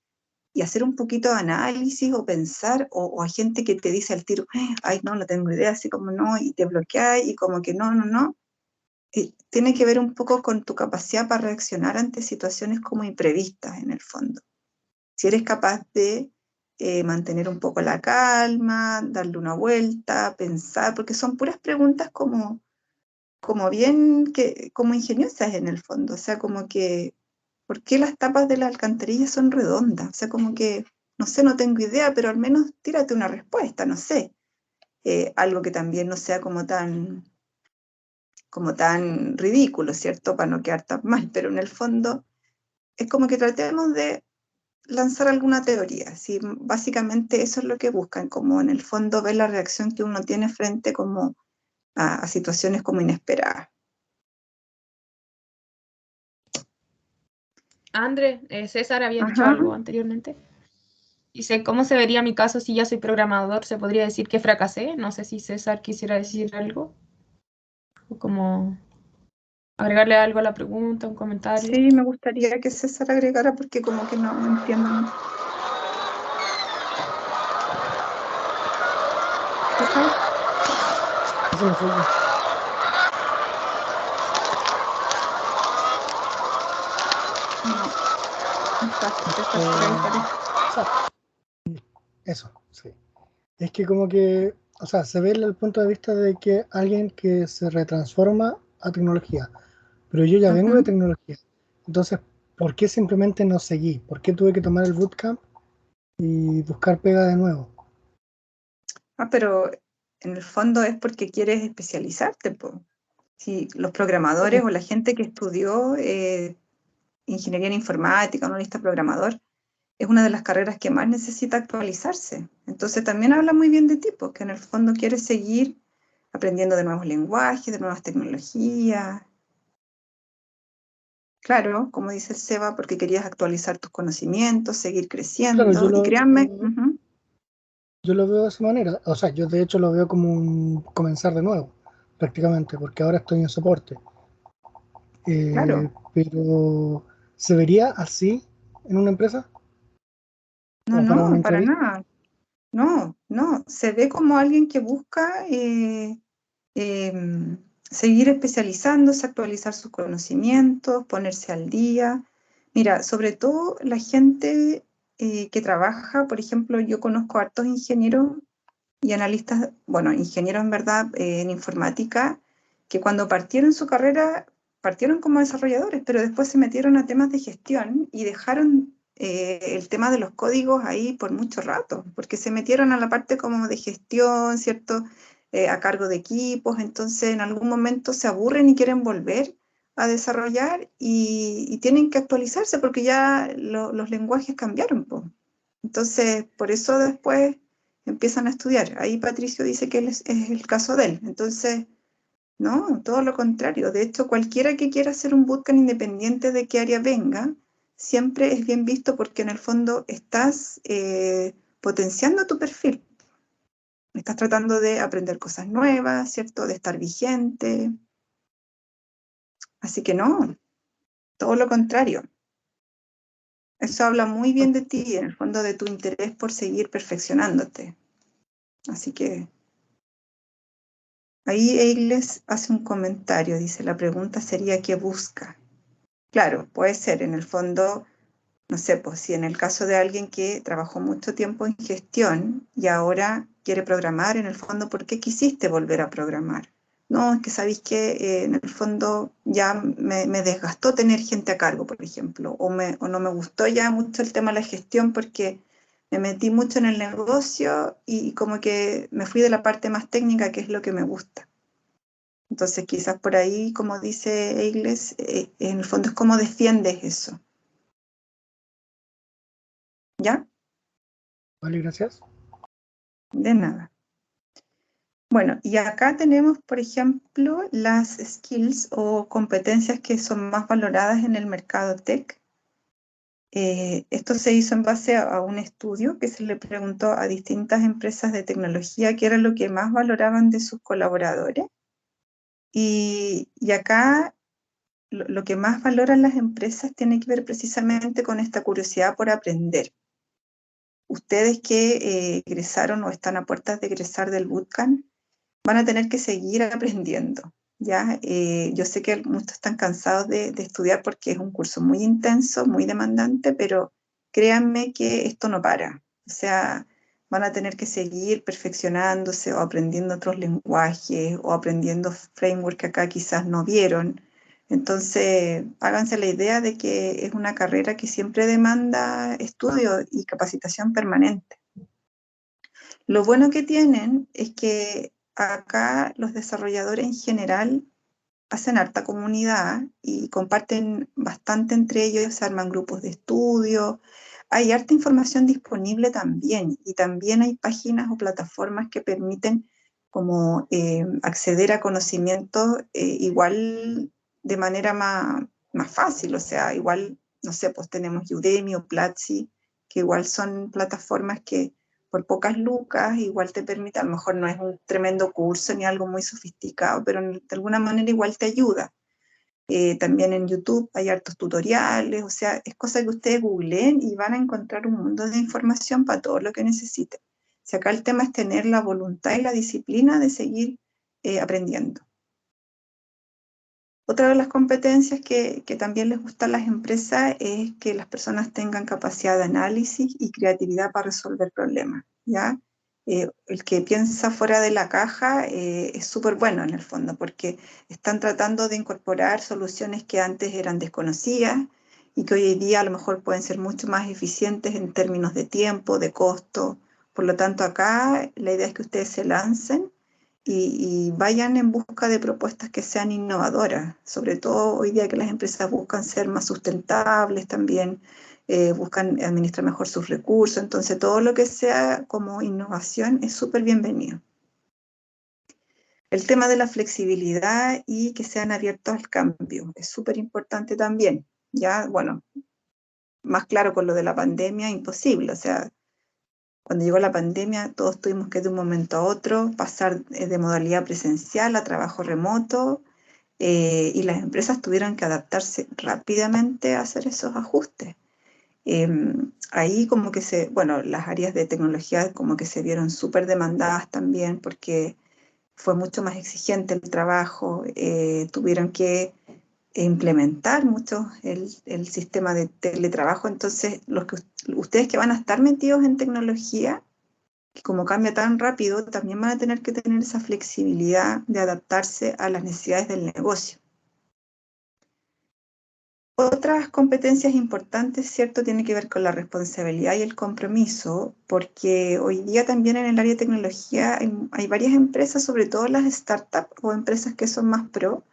y hacer un poquito de análisis o pensar, o hay gente que te dice al tiro, ay, no tengo idea, así como no, y te bloquea y como que no. Tiene que ver un poco con tu capacidad para reaccionar ante situaciones como imprevistas en el fondo. Si eres capaz de mantener un poco la calma, darle una vuelta, pensar, porque son puras preguntas como bien, como ingeniosas en el fondo, o sea, como que, ¿por qué las tapas de la alcantarilla son redondas? O sea, como que, no sé, no tengo idea, pero al menos tírate una respuesta, no sé. Algo que también no sea como tan ridículo, ¿cierto? Para no quedar tan mal, pero en el fondo es como que tratemos de lanzar alguna teoría, ¿sí? Básicamente eso es lo que buscan, como en el fondo ver la reacción que uno tiene frente como a situaciones como inesperadas. André, César había dicho Ajá. algo anteriormente. Dice, ¿cómo se vería mi caso si ya soy programador? ¿Se podría decir que fracasé? No sé si César quisiera decir algo. O como agregarle algo a la pregunta, un comentario. Sí, me gustaría que César agregara porque como que no entiendo mucho. ¿César? No. contestar sus preguntas. Eso, sí. Es que como que, o sea, se ve el punto de vista de que alguien que se retransforma a tecnología, pero yo ya vengo de tecnología. Entonces, ¿por qué simplemente no seguí? ¿Por qué tuve que tomar el bootcamp y buscar pega de nuevo? Pero en el fondo es porque quieres especializarte, po. Si los programadores o la gente que estudió ingeniería en informática, analista programador, es una de las carreras que más necesita actualizarse. Entonces también habla muy bien de ti, porque en el fondo quieres seguir aprendiendo de nuevos lenguajes, de nuevas tecnologías. Claro, como dice el Seba, porque querías actualizar tus conocimientos, seguir creciendo. Claro, Y créanme, yo lo veo de esa manera. O sea, yo de hecho lo veo como un comenzar de nuevo, prácticamente, porque ahora estoy en soporte. claro. Pero, ¿se vería así en una empresa? No, ¿O para una no, para entrevista? nada. No, no. Se ve como alguien que busca seguir especializándose, actualizar sus conocimientos, ponerse al día. Mira, sobre todo la gente que trabaja, por ejemplo, yo conozco a hartos ingenieros y analistas, bueno, ingenieros en verdad en informática, que cuando partieron su carrera, partieron como desarrolladores, pero después se metieron a temas de gestión y dejaron el tema de los códigos ahí por mucho rato, porque se metieron a la parte como de gestión, ¿cierto? A cargo de equipos, entonces en algún momento se aburren y quieren volver a desarrollar y tienen que actualizarse porque ya los lenguajes cambiaron, po. Entonces, por eso después empiezan a estudiar. Ahí Patricio dice que es el caso de él. Entonces, no, todo lo contrario. De hecho, cualquiera que quiera hacer un bootcamp independiente de qué área venga, siempre es bien visto porque en el fondo estás potenciando tu perfil. Estás tratando de aprender cosas nuevas, ¿cierto? De estar vigente. Así que no, todo lo contrario. Eso habla muy bien de ti, en el fondo de tu interés por seguir perfeccionándote. Así que ahí Eiles hace un comentario, dice, la pregunta sería ¿qué busca? Claro, puede ser, en el fondo, no sé, pues si en el caso de alguien que trabajó mucho tiempo en gestión y ahora quiere programar, en el fondo, ¿por qué quisiste volver a programar? No, es que sabéis que en el fondo ya me desgastó tener gente a cargo, por ejemplo, o no me gustó ya mucho el tema de la gestión porque me metí mucho en el negocio y como que me fui de la parte más técnica, que es lo que me gusta. Entonces quizás por ahí, como dice Eiles, en el fondo es como defiendes eso. ¿Ya? Vale, gracias. De nada. Bueno, y acá tenemos, por ejemplo, las skills o competencias que son más valoradas en el mercado tech. Esto se hizo en base a un estudio que se le preguntó a distintas empresas de tecnología qué era lo que más valoraban de sus colaboradores. Y acá lo que más valoran las empresas tiene que ver precisamente con esta curiosidad por aprender. Ustedes que egresaron o están a puertas de egresar del bootcamp, van a tener que seguir aprendiendo, ¿ya? Yo sé que muchos están cansados de estudiar porque es un curso muy intenso, muy demandante, pero créanme que esto no para. O sea, van a tener que seguir perfeccionándose o aprendiendo otros lenguajes o aprendiendo frameworks que acá quizás no vieron. Entonces, háganse la idea de que es una carrera que siempre demanda estudio y capacitación permanente. Lo bueno que tienen es que acá los desarrolladores en general hacen harta comunidad y comparten bastante entre ellos, se arman grupos de estudio, hay harta información disponible también y también hay páginas o plataformas que permiten como acceder a conocimientos igual de manera más fácil, o sea, igual, no sé, pues tenemos Udemy o Platzi, que igual son plataformas que por pocas lucas, igual te permite, a lo mejor no es un tremendo curso ni algo muy sofisticado, pero de alguna manera igual te ayuda. También en YouTube hay hartos tutoriales, o sea, es cosa que ustedes googleen y van a encontrar un mundo de información para todo lo que necesiten. Si acá el tema es tener la voluntad y la disciplina de seguir aprendiendo. Otra de las competencias que también les gusta a las empresas es que las personas tengan capacidad de análisis y creatividad para resolver problemas, ¿ya? El que piensa fuera de la caja es súper bueno en el fondo, porque están tratando de incorporar soluciones que antes eran desconocidas y que hoy en día a lo mejor pueden ser mucho más eficientes en términos de tiempo, de costo. Por lo tanto, acá la idea es que ustedes se lancen y vayan en busca de propuestas que sean innovadoras, sobre todo hoy día que las empresas buscan ser más sustentables también, buscan administrar mejor sus recursos, entonces todo lo que sea como innovación es súper bienvenido. El tema de la flexibilidad y que sean abiertos al cambio es súper importante también, ya, bueno, más claro con lo de la pandemia, imposible, o sea, cuando llegó la pandemia, todos tuvimos que de un momento a otro pasar de modalidad presencial a trabajo remoto y las empresas tuvieron que adaptarse rápidamente a hacer esos ajustes. Ahí como que bueno, las áreas de tecnología como que se vieron súper demandadas también porque fue mucho más exigente el trabajo, tuvieron que implementar mucho el sistema de teletrabajo, entonces ustedes que van a estar metidos en tecnología, que como cambia tan rápido, también van a tener que tener esa flexibilidad de adaptarse a las necesidades del negocio. Otras competencias importantes, ¿cierto?, tienen que ver con la responsabilidad y el compromiso, porque hoy día también en el área de tecnología hay varias empresas, sobre todo las startups o empresas que son más pro,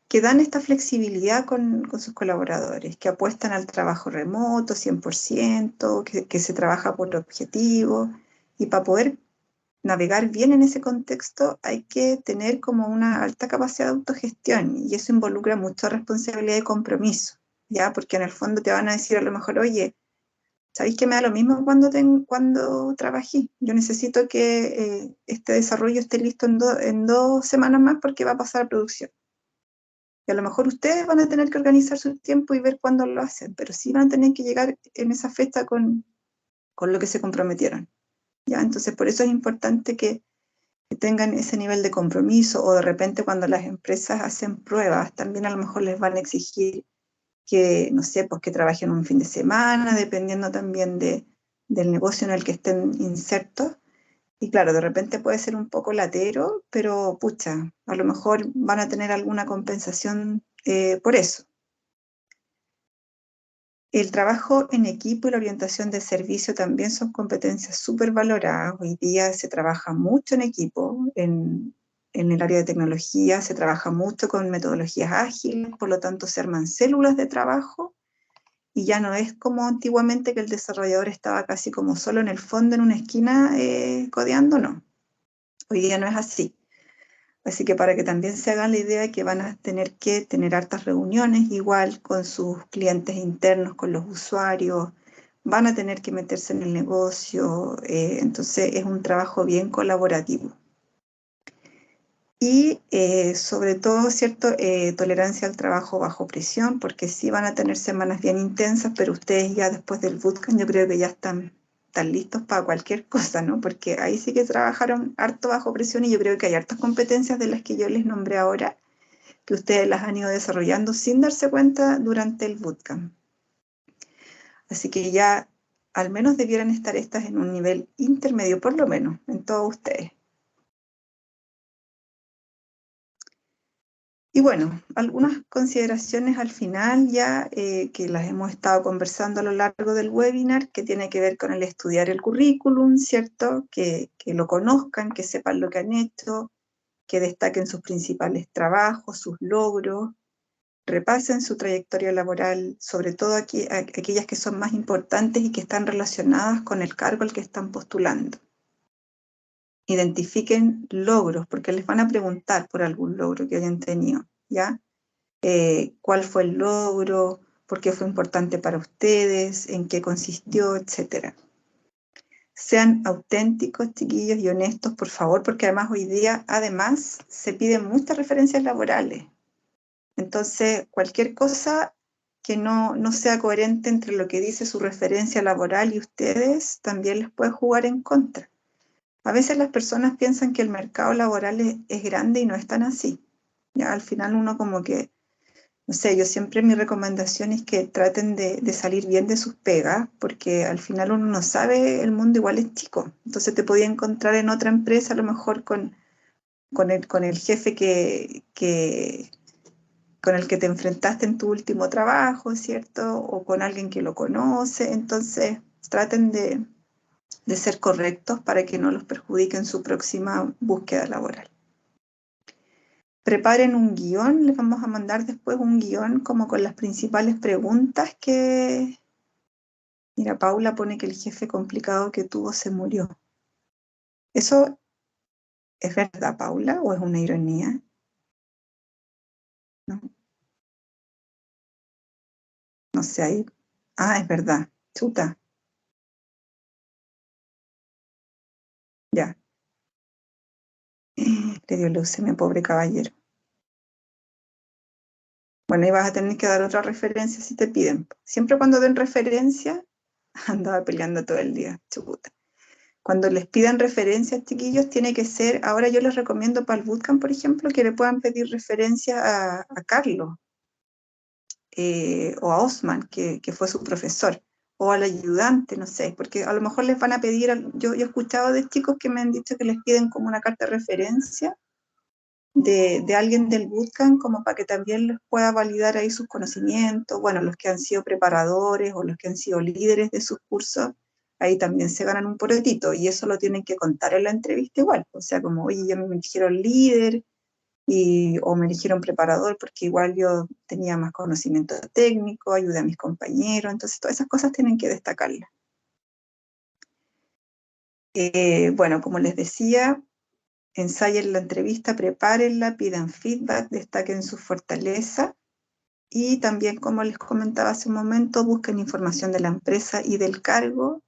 que dan esta flexibilidad con sus colaboradores, que apuestan al trabajo remoto 100%, que se trabaja por objetivo, y para poder navegar bien en ese contexto hay que tener como una alta capacidad de autogestión y eso involucra mucha responsabilidad y compromiso, ¿ya? Porque en el fondo te van a decir a lo mejor, oye, ¿sabéis que me da lo mismo cuando trabajé? Yo necesito que este desarrollo esté listo en 2 semanas más porque va a pasar a producción. Y a lo mejor ustedes van a tener que organizar su tiempo y ver cuándo lo hacen, pero sí van a tener que llegar en esa fecha con lo que se comprometieron, ¿ya? Entonces por eso es importante que tengan ese nivel de compromiso o de repente cuando las empresas hacen pruebas, también a lo mejor les van a exigir que, no sé, pues que trabajen un fin de semana, dependiendo también del negocio en el que estén insertos. Y claro, de repente puede ser un poco latero, pero pucha, a lo mejor van a tener alguna compensación por eso. El trabajo en equipo y la orientación de servicio también son competencias súper valoradas. Hoy día se trabaja mucho en equipo, en el área de tecnología se trabaja mucho con metodologías ágiles, por lo tanto se arman células de trabajo y ya no es como antiguamente que el desarrollador estaba casi como solo en el fondo, en una esquina, codeando, no. Hoy día no es así. Así que para que también se hagan la idea de que van a tener que tener hartas reuniones igual con sus clientes internos, con los usuarios, van a tener que meterse en el negocio, entonces es un trabajo bien colaborativo. Y sobre todo, ¿cierto? Tolerancia al trabajo bajo presión, porque sí van a tener semanas bien intensas, pero ustedes ya después del bootcamp yo creo que ya están listos para cualquier cosa, ¿no? Porque ahí sí que trabajaron harto bajo presión y yo creo que hay hartas competencias de las que yo les nombré ahora, que ustedes las han ido desarrollando sin darse cuenta durante el bootcamp. Así que ya al menos debieran estar estas en un nivel intermedio, por lo menos, en todos ustedes. Y bueno, algunas consideraciones al final ya que las hemos estado conversando a lo largo del webinar, que tiene que ver con el estudiar el currículum, ¿cierto? Que lo conozcan, que sepan lo que han hecho, que destaquen sus principales trabajos, sus logros, repasen su trayectoria laboral, sobre todo aquellas que son más importantes y que están relacionadas con el cargo al que están postulando. Identifiquen logros, porque les van a preguntar por algún logro que hayan tenido, ¿ya? ¿Cuál fue el logro? ¿Por qué fue importante para ustedes? ¿En qué consistió? Etcétera. Sean auténticos, chiquillos, y honestos, por favor, porque además hoy día, se piden muchas referencias laborales. Entonces, cualquier cosa que no sea coherente entre lo que dice su referencia laboral y ustedes, también les puede jugar en contra. A veces las personas piensan que el mercado laboral es grande y no es tan así. Ya al final uno como que, no sé, yo siempre mi recomendación es que traten de salir bien de sus pegas, porque al final uno no sabe, el mundo igual es chico. Entonces te podía encontrar en otra empresa, a lo mejor con el jefe con el que te enfrentaste en tu último trabajo, ¿cierto? O con alguien que lo conoce. Entonces traten de ser correctos para que no los perjudique en su próxima búsqueda laboral. Preparen un guión, les vamos a mandar después un guión como con las principales preguntas que... Mira, Paula pone que el jefe complicado que tuvo se murió. ¿Eso es verdad, Paula, o es una ironía? No, no sé, ahí... Ah, es verdad, chuta, ya. Le dio leucemia, pobre caballero. Bueno, y vas a tener que dar otra referencia si te piden. Siempre cuando den referencia, andaba peleando todo el día, chuta. Cuando les pidan referencias, chiquillos, tiene que ser, ahora yo les recomiendo para el bootcamp, por ejemplo, que le puedan pedir referencia a Carlos o a Osman, que fue su profesor, o al ayudante, no sé, porque a lo mejor les van a pedir, yo he escuchado de chicos que me han dicho que les piden como una carta de referencia de alguien del bootcamp, como para que también les pueda validar ahí sus conocimientos, bueno, los que han sido preparadores o los que han sido líderes de sus cursos, ahí también se ganan un porotito, y eso lo tienen que contar en la entrevista igual, o sea, como, oye, ya me eligieron líder, o me eligieron preparador, porque igual yo tenía más conocimiento técnico, ayudé a mis compañeros, entonces todas esas cosas tienen que destacarlas. Bueno, como les decía, ensayen la entrevista, prepárenla, pidan feedback, destaquen su fortaleza y también, como les comentaba hace un momento, busquen información de la empresa y del cargo.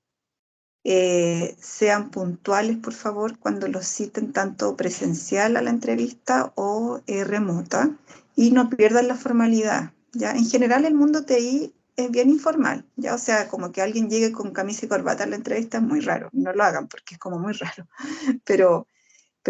Sean puntuales, por favor, cuando los citen tanto presencial a la entrevista o remota, y no pierdan la formalidad. ¿Ya? En general el mundo TI es bien informal, ¿ya? O sea, como que alguien llegue con camisa y corbata a la entrevista es muy raro, no lo hagan porque es como muy raro, pero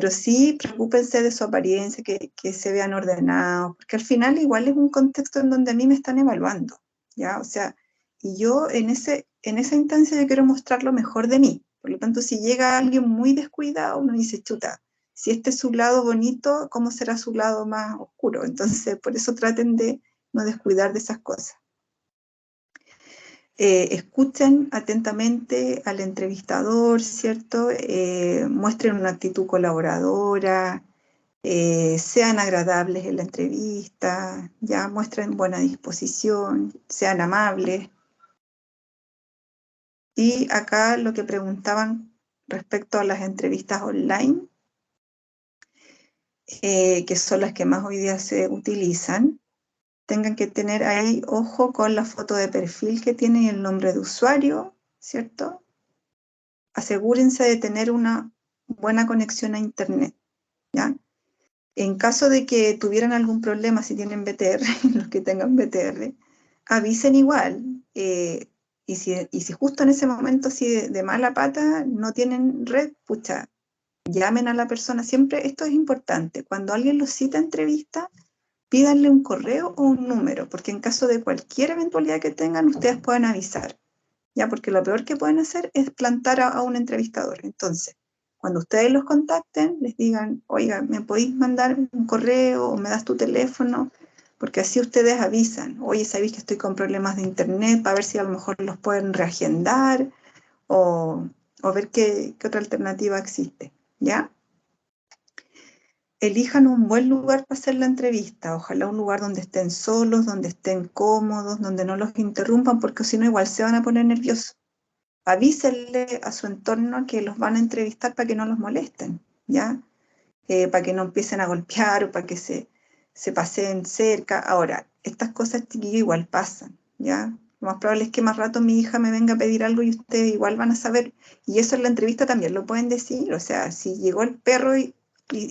sí preocúpense de su apariencia, que se vean ordenados, porque al final igual es un contexto en donde a mí me están evaluando, ¿ya? O sea, y yo en esa instancia yo quiero mostrar lo mejor de mí. Por lo tanto, si llega alguien muy descuidado, uno dice, chuta, si este es su lado bonito, ¿cómo será su lado más oscuro? Entonces, por eso traten de no descuidar de esas cosas. Escuchen atentamente al entrevistador, ¿cierto? Muestren una actitud colaboradora, sean agradables en la entrevista, ya muestren buena disposición, sean amables. Y acá lo que preguntaban respecto a las entrevistas online, que son las que más hoy día se utilizan, tengan que tener ahí ojo con la foto de perfil que tiene y el nombre de usuario, ¿cierto? Asegúrense de tener una buena conexión a internet, ¿ya? En caso de que tuvieran algún problema, si tienen BTR, los que tengan BTR, avisen igual. Y si justo en ese momento, si de mala pata, no tienen red, pucha, llamen a la persona. Siempre esto es importante. Cuando alguien los cita a entrevista, pídanle un correo o un número, porque en caso de cualquier eventualidad que tengan, ustedes pueden avisar. ¿Ya? Porque lo peor que pueden hacer es plantar a un entrevistador. Entonces, cuando ustedes los contacten, les digan, oiga, ¿me podéis mandar un correo o me das tu teléfono? Porque así ustedes avisan, oye, sabéis que estoy con problemas de internet, para ver si a lo mejor los pueden reagendar o ver qué otra alternativa existe, ¿ya? Elijan un buen lugar para hacer la entrevista, ojalá un lugar donde estén solos, donde estén cómodos, donde no los interrumpan, porque si no igual se van a poner nerviosos. Avísenle a su entorno que los van a entrevistar para que no los molesten, ¿ya? Para que no empiecen a golpear o para que se paseen cerca. Ahora, estas cosas, chiquillos, igual pasan, ¿ya? Lo más probable es que más rato mi hija me venga a pedir algo y ustedes igual van a saber, y eso en la entrevista también lo pueden decir, o sea, si llegó el perro y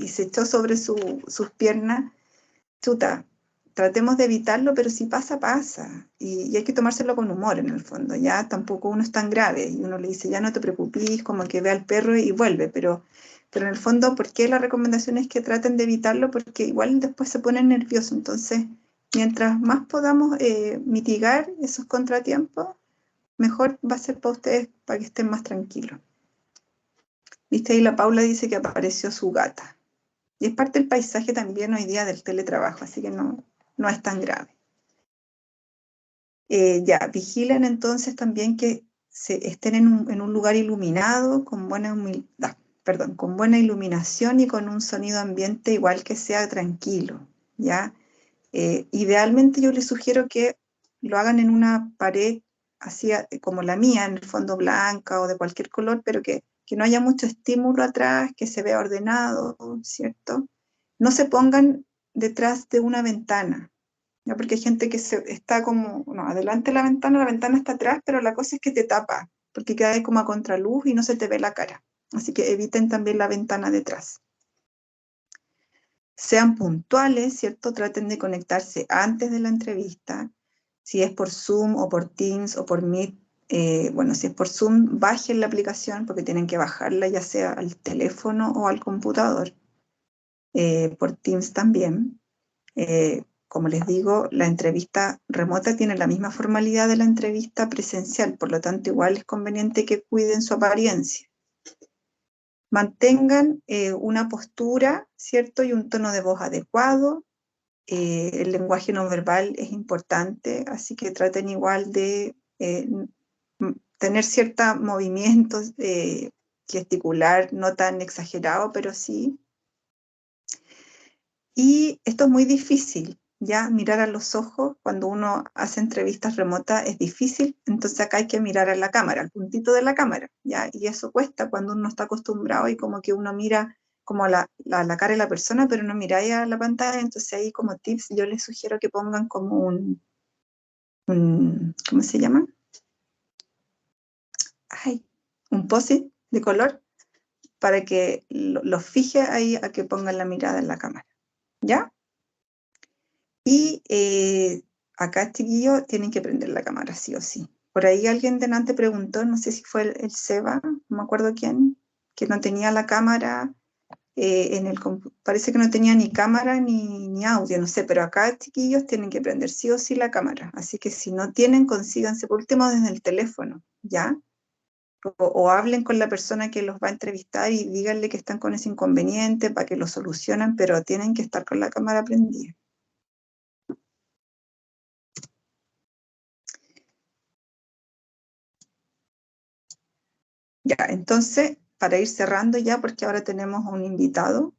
se echó sobre sus piernas, chuta, tratemos de evitarlo, pero si pasa, pasa. Y hay que tomárselo con humor en el fondo, ya tampoco uno es tan grave. Y uno le dice, ya no te preocupes, como que ve al perro y vuelve. Pero en el fondo, ¿por qué la recomendación es que traten de evitarlo? Porque igual después se ponen nerviosos. Entonces, mientras más podamos mitigar esos contratiempos, mejor va a ser para ustedes, para que estén más tranquilos. Viste, ahí la Paula dice que apareció su gata. Y es parte del paisaje también hoy día del teletrabajo, así que no es tan grave. Ya, vigilen entonces también que estén en un lugar iluminado, con buena iluminación y con un sonido ambiente igual que sea tranquilo, ¿ya? Idealmente yo les sugiero que lo hagan en una pared así como la mía, en el fondo blanca o de cualquier color, pero que no haya mucho estímulo atrás, que se vea ordenado, ¿cierto? No se pongan detrás de una ventana, ¿ya? Porque hay gente que está como, no, adelante de la ventana está atrás, pero la cosa es que te tapa, porque queda ahí como a contraluz y no se te ve la cara. Así que eviten también la ventana detrás. Sean puntuales, ¿cierto? Traten de conectarse antes de la entrevista. Si es por Zoom o por Teams o por Meet, bueno, si es por Zoom, bajen la aplicación porque tienen que bajarla ya sea al teléfono o al computador. Por Teams también. Como les digo, la entrevista remota tiene la misma formalidad de la entrevista presencial, por lo tanto igual es conveniente que cuiden su apariencia. Mantengan una postura, ¿cierto? Y un tono de voz adecuado. El lenguaje no verbal es importante, así que traten igual de tener ciertos movimientos, gesticular, no tan exagerado, pero sí. Y esto es muy difícil, ya mirar a los ojos cuando uno hace entrevistas remotas es difícil, entonces acá hay que mirar a la cámara, al puntito de la cámara, ya, y eso cuesta cuando uno está acostumbrado y como que uno mira como la cara de la persona, pero no miráis a la pantalla, entonces ahí como tips yo les sugiero que pongan como un ¿cómo se llama? Ay, un post-it de color para que los fije ahí a que pongan la mirada en la cámara, ¿ya? Y acá, chiquillos, tienen que prender la cámara, sí o sí. Por ahí alguien delante preguntó, no sé si fue el Seba, no me acuerdo quién, que no tenía la cámara, parece que no tenía ni cámara ni audio, no sé, pero acá, chiquillos, tienen que prender sí o sí la cámara. Así que si no tienen, consíganse por último desde el teléfono, ¿ya? O hablen con la persona que los va a entrevistar y díganle que están con ese inconveniente para que lo solucionen, pero tienen que estar con la cámara prendida. Ya, entonces, para ir cerrando ya, porque ahora tenemos un invitado,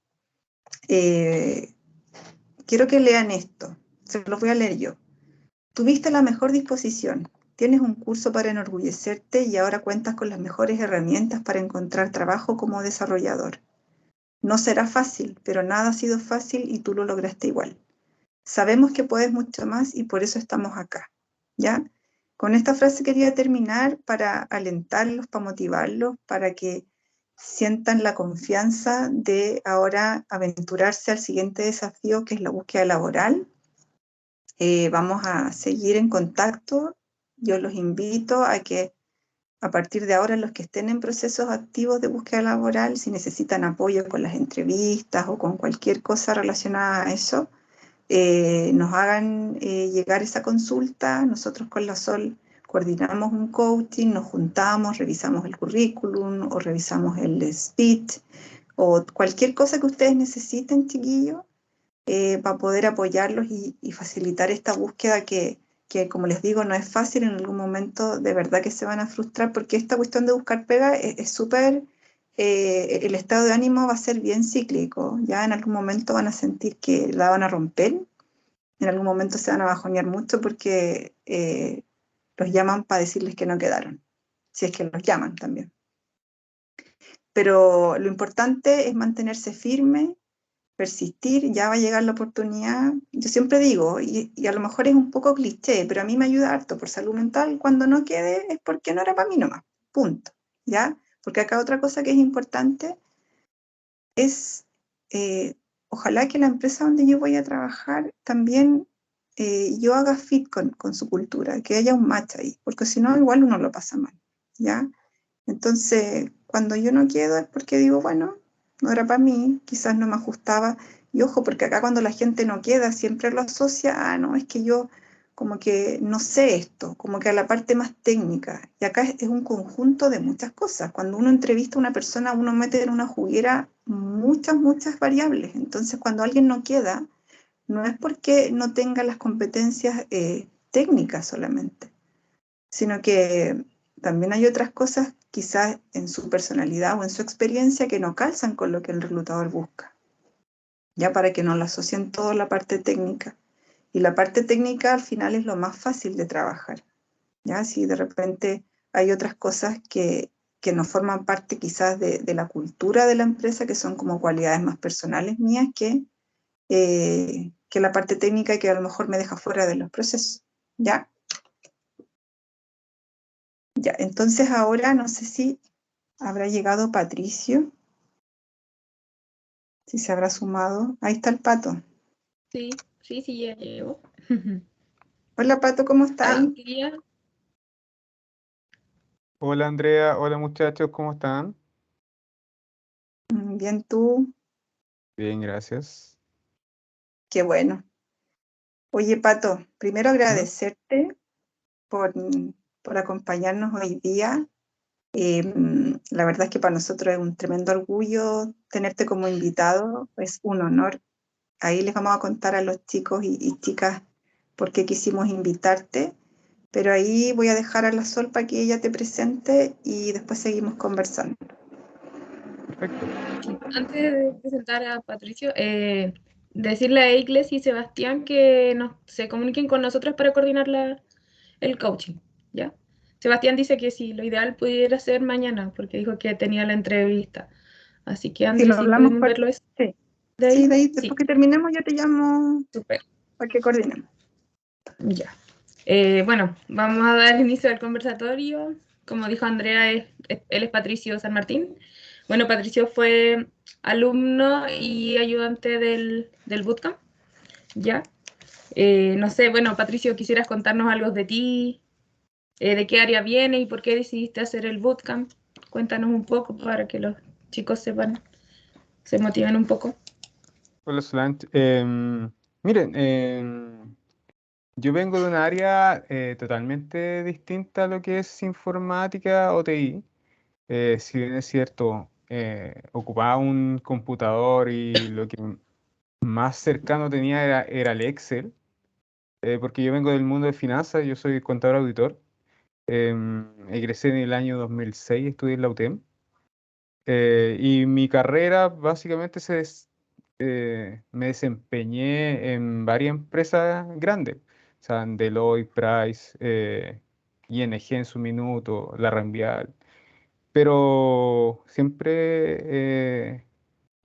quiero que lean esto, se los voy a leer yo. Tuviste la mejor disposición, tienes un curso para enorgullecerte y ahora cuentas con las mejores herramientas para encontrar trabajo como desarrollador. No será fácil, pero nada ha sido fácil y tú lo lograste igual. Sabemos que puedes mucho más y por eso estamos acá, ¿ya? Con esta frase quería terminar para alentarlos, para motivarlos, para que sientan la confianza de ahora aventurarse al siguiente desafío, que es la búsqueda laboral. Vamos a seguir en contacto. Yo los invito a que a partir de ahora los que estén en procesos activos de búsqueda laboral, si necesitan apoyo con las entrevistas o con cualquier cosa relacionada a eso, nos hagan llegar esa consulta. Nosotros con la Sol coordinamos un coaching, nos juntamos, revisamos el currículum o revisamos el speech o cualquier cosa que ustedes necesiten, chiquillos, para poder apoyarlos y facilitar esta búsqueda que, como les digo, no es fácil. En algún momento de verdad que se van a frustrar porque esta cuestión de buscar pega es súper... el estado de ánimo va a ser bien cíclico, ya en algún momento van a sentir que la van a romper, en algún momento se van a bajonear mucho porque los llaman para decirles que no quedaron, si es que los llaman también. Pero lo importante es mantenerse firme, persistir, ya va a llegar la oportunidad. Yo siempre digo, y a lo mejor es un poco cliché, pero a mí me ayuda harto por salud mental, cuando no quede es porque no era para mí nomás, punto, ¿ya? Porque acá otra cosa que es importante es, ojalá que la empresa donde yo voy a trabajar también yo haga fit con su cultura, que haya un match ahí, porque si no, igual uno lo pasa mal, ¿ya? Entonces, cuando yo no quedo es porque digo, bueno, no era para mí, quizás no me ajustaba. Y ojo, porque acá cuando la gente no queda, siempre lo asocia, no, es que yo como que no sé esto, como que a la parte más técnica. Y acá es un conjunto de muchas cosas. Cuando uno entrevista a una persona, uno mete en una juguera muchas variables. Entonces, cuando alguien no queda, no es porque no tenga las competencias técnicas solamente, sino que también hay otras cosas, quizás en su personalidad o en su experiencia, que no calzan con lo que el reclutador busca, ya para que no lo asocien todo a la parte técnica. Y la parte técnica al final es lo más fácil de trabajar, ya si de repente hay otras cosas que no forman parte quizás de la cultura de la empresa, que son como cualidades más personales mías que la parte técnica y que a lo mejor me deja fuera de los procesos, ¿ya? Ya, entonces ahora no sé si habrá llegado Patricio, si se habrá sumado. Ahí está el Pato. Sí, ya llego. Hola Pato, ¿cómo está ahí? Quería... Hola Andrea, hola muchachos, ¿cómo están? Bien tú, Bien, gracias. qué bueno. Oye Pato, primero ¿Mm? agradecerte por acompañarnos hoy día. La verdad es que para nosotros es un tremendo orgullo tenerte como invitado, es un honor. Ahí les vamos a contar a los chicos y chicas por qué quisimos invitarte, pero ahí voy a dejar a la Sol para que ella te presente y después seguimos conversando. Perfecto. Antes de presentar a Patricio, decirle a Igles y Sebastián que se comuniquen con nosotros para coordinar el coaching, ¿ya? Sebastián dice que sí, lo ideal pudiera ser mañana, porque dijo que tenía la entrevista. Así que Si Andrés, lo si hablamos, podemos verlo eso sí. de Sí, ahí. de ahí, Sí, después que terminemos, yo te llamo súper, para que coordinemos. ya. Bueno, vamos a dar inicio al conversatorio. Como dijo Andrea, él es Patricio San Martín. Bueno, Patricio fue alumno y ayudante del bootcamp, ¿ya? No sé, bueno, Patricio, ¿quisieras contarnos algo de ti? ¿De qué área viene y por qué decidiste hacer el bootcamp? Cuéntanos un poco para que los chicos sepan, se motiven un poco. Hola Solange. Miren, yo vengo de un área totalmente distinta a lo que es informática o TI. Si bien es cierto, ocupaba un computador y lo que más cercano tenía era el Excel, porque yo vengo del mundo de finanzas, yo soy contador auditor. Egresé en el año 2006, estudié en la UTEM. Y mi carrera básicamente me desempeñé en varias empresas grandes, o sea, en Deloitte, Price, ING en su minuto, La Renvial, pero siempre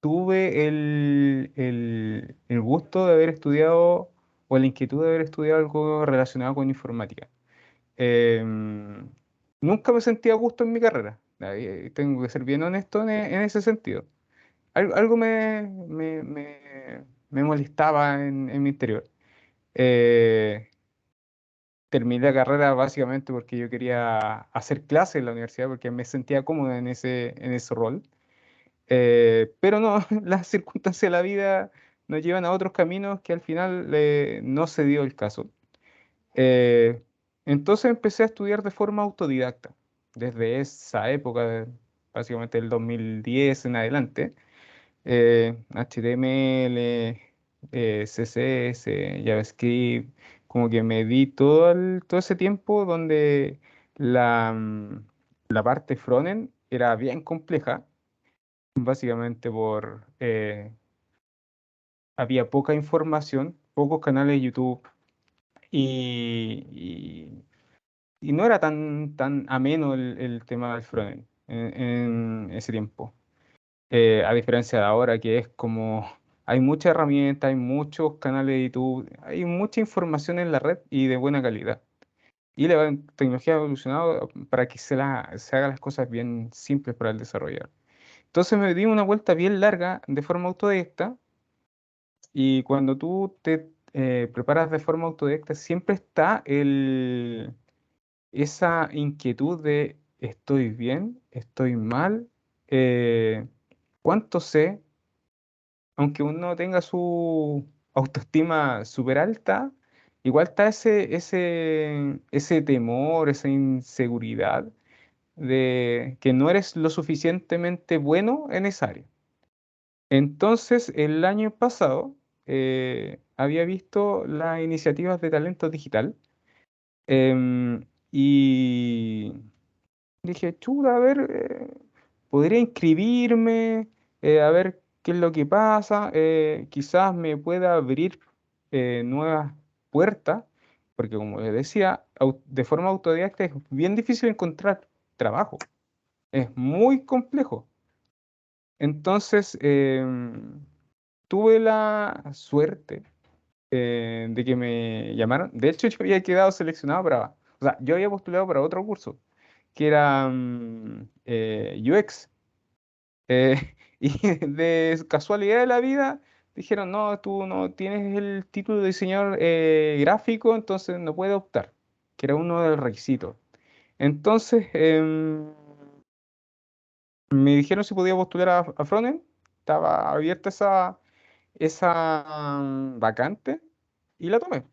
tuve el gusto de haber estudiado o la inquietud de haber estudiado algo relacionado con informática. Em, Nunca me sentía a gusto en mi carrera. Ahí tengo que ser bien honesto en ese sentido. Algo me molestaba en mi interior. Eh, Terminé la carrera básicamente porque yo quería hacer clases en la universidad, porque me sentía cómodo en ese rol. Pero no, las circunstancias de la vida nos llevan a otros caminos que al final no se dio el caso. Eh, entonces empecé a estudiar de forma autodidacta, desde esa época, básicamente del 2010 en adelante, HTML, CSS, JavaScript, como que me di todo ese tiempo donde la parte frontend era bien compleja, básicamente había poca información, pocos canales de YouTube y, y no era tan ameno el tema del frontend en ese tiempo. A diferencia de ahora, que es como hay mucha herramienta, hay muchos canales de YouTube, hay mucha información en la red y de buena calidad. Y la tecnología ha evolucionado para que se hagan las cosas bien simples para el desarrollador. Entonces me di una vuelta bien larga de forma autodidacta y cuando tú preparas de forma autodidacta, siempre está esa inquietud de estoy bien, estoy mal, cuánto sé, aunque uno tenga su autoestima súper alta, igual está ese temor, esa inseguridad de que no eres lo suficientemente bueno en esa área. Entonces, el año pasado había visto las iniciativas de talento digital, y dije, chuta, a ver, podría inscribirme, a ver qué es lo que pasa, quizás me pueda abrir nuevas puertas, porque como les decía, de forma autodidacta es bien difícil encontrar trabajo, es muy complejo. Entonces, tuve la suerte de que me llamaron. De hecho, yo había quedado seleccionado o sea, yo había postulado para otro curso, que era UX. Y de casualidad de la vida, dijeron, no, tú no tienes el título de diseñador gráfico, entonces no puedes optar, que era uno de los requisitos. Entonces, me dijeron si podía postular a Frontend, estaba abierta esa vacante y la tomé.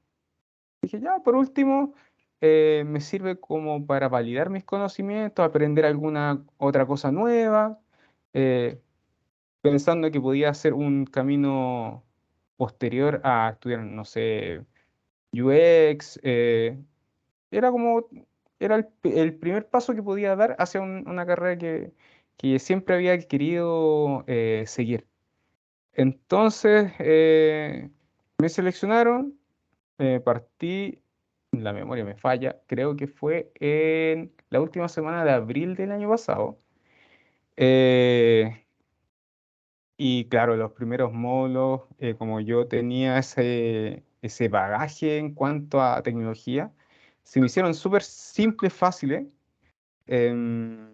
Dije, ya, por último, me sirve como para validar mis conocimientos, aprender alguna otra cosa nueva, eh, pensando que podía hacer un camino posterior a estudiar, no sé, UX. Era como, era el primer paso que podía dar hacia una carrera que siempre había querido seguir. Entonces, me seleccionaron, partí, la memoria me falla, creo que fue en la última semana de abril del año pasado. Eh, y claro, los primeros módulos, como yo tenía ese bagaje en cuanto a tecnología, se me hicieron súper simples, fáciles. em,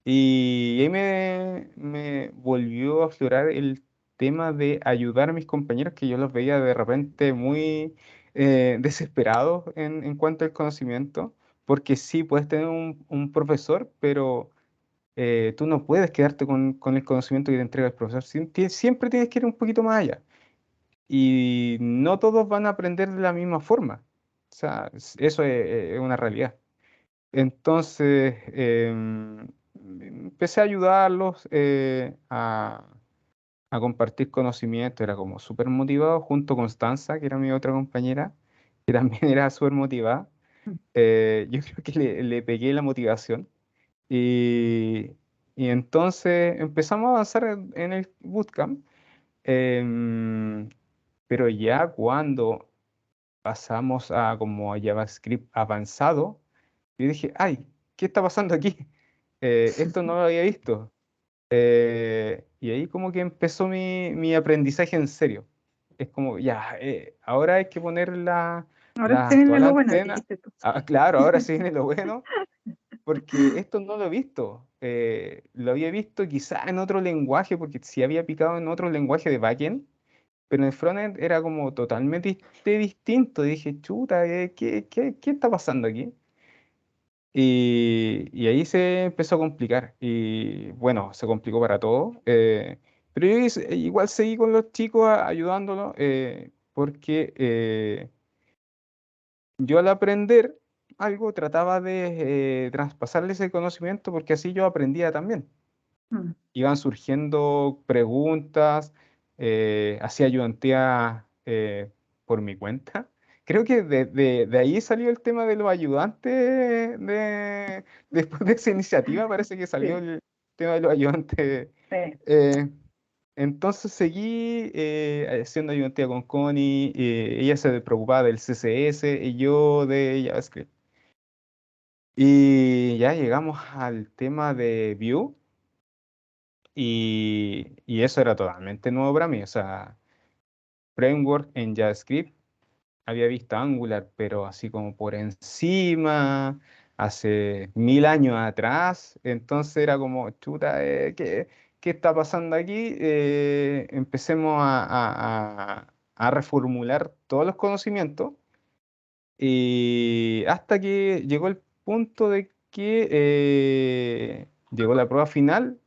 y ahí me volvió a aflorar el tema de ayudar a mis compañeros, que yo los veía de repente muy desesperados en cuanto al conocimiento, porque sí, puedes tener un profesor, pero tú no puedes quedarte con el conocimiento que te entrega el profesor. Siempre tienes que ir un poquito más allá. Y no todos van a aprender de la misma forma. O sea, eso es una realidad. Entonces, empecé a ayudarlos a compartir conocimiento. Era como súper motivado, junto con Constanza, que era mi otra compañera, que también era súper motivada. Yo creo que le pegué la motivación. Y, y entonces empezamos a avanzar en el bootcamp, em, pero ya cuando pasamos a como a JavaScript avanzado, yo dije, ay, ¿qué está pasando aquí? Esto no lo había visto. Y ahí como que empezó mi aprendizaje en serio. Es como, ya, ahora hay que poner Ahora se la viene actual lo bueno, antena. dijiste tú. Ah, claro, ahora sí viene lo bueno. Porque esto no lo he visto. Lo había visto quizá en otro lenguaje, porque sí había picado en otro lenguaje de backend, pero en frontend era como totalmente distinto. Dije, chuta, ¿qué está pasando aquí? Y ahí se empezó a complicar. Y bueno, se complicó para todos. Pero yo igual seguí con los chicos ayudándolos, porque yo al aprender algo trataba de traspasarles ese conocimiento porque así yo aprendía también. Mm. Iban surgiendo preguntas, hacía ayudantía por mi cuenta. Creo que de ahí salió el tema de los ayudantes, después de esa iniciativa parece que salió Sí, el tema de los ayudantes. sí. eh, entonces seguí haciendo ayudantía con Connie, ella se preocupaba del CSS y yo de JavaScript. Y ya llegamos al tema de Vue. Y eso era totalmente nuevo para mí. O sea, framework en JavaScript, había visto Angular, pero así como por encima, hace 1000 años atrás. Entonces era como, chuta, ¿qué está pasando aquí? Empecemos a reformular todos los conocimientos, y hasta que llegó el punto de que llegó la prueba final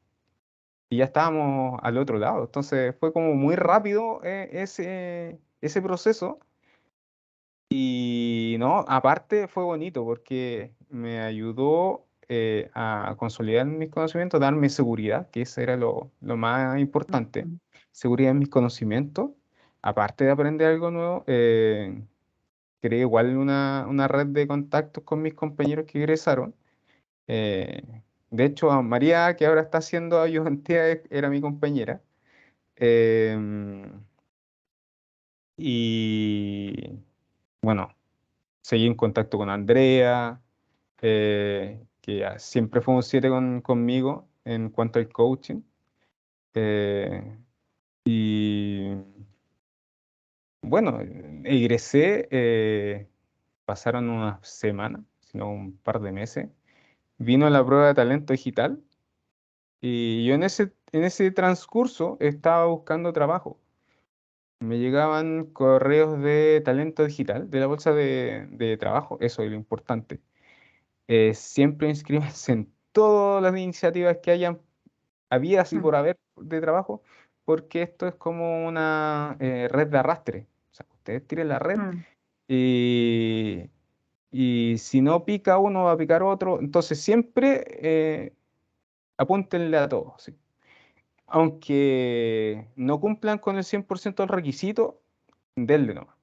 y ya estábamos al otro lado. Entonces fue como muy rápido ese proceso. Y no, aparte fue bonito porque me ayudó a consolidar mis conocimientos, darme seguridad, que eso era lo más importante, seguridad en mis conocimientos. Aparte de aprender algo nuevo, creé igual una red de contactos con mis compañeros que egresaron. Eh, de hecho, a María, que ahora está haciendo ayudantía, era mi compañera. Y bueno, seguí en contacto con Andrea, que ya siempre fue un 7 conmigo en cuanto al coaching. Eh, y bueno, egresé, pasaron unas semanas, sino un par de meses. Vino la prueba de talento digital y yo en ese transcurso estaba buscando trabajo. Me llegaban correos de talento digital, de la bolsa de trabajo, eso es lo importante. Siempre inscríbanse en todas las iniciativas que hayan había así por haber de trabajo, porque esto es como una red de arrastre. O sea, ustedes tiren la red y, y si no pica uno, va a picar otro. Entonces siempre apúntenle a todos, ¿sí? Aunque no cumplan con el 100% del requisito, denle nomás.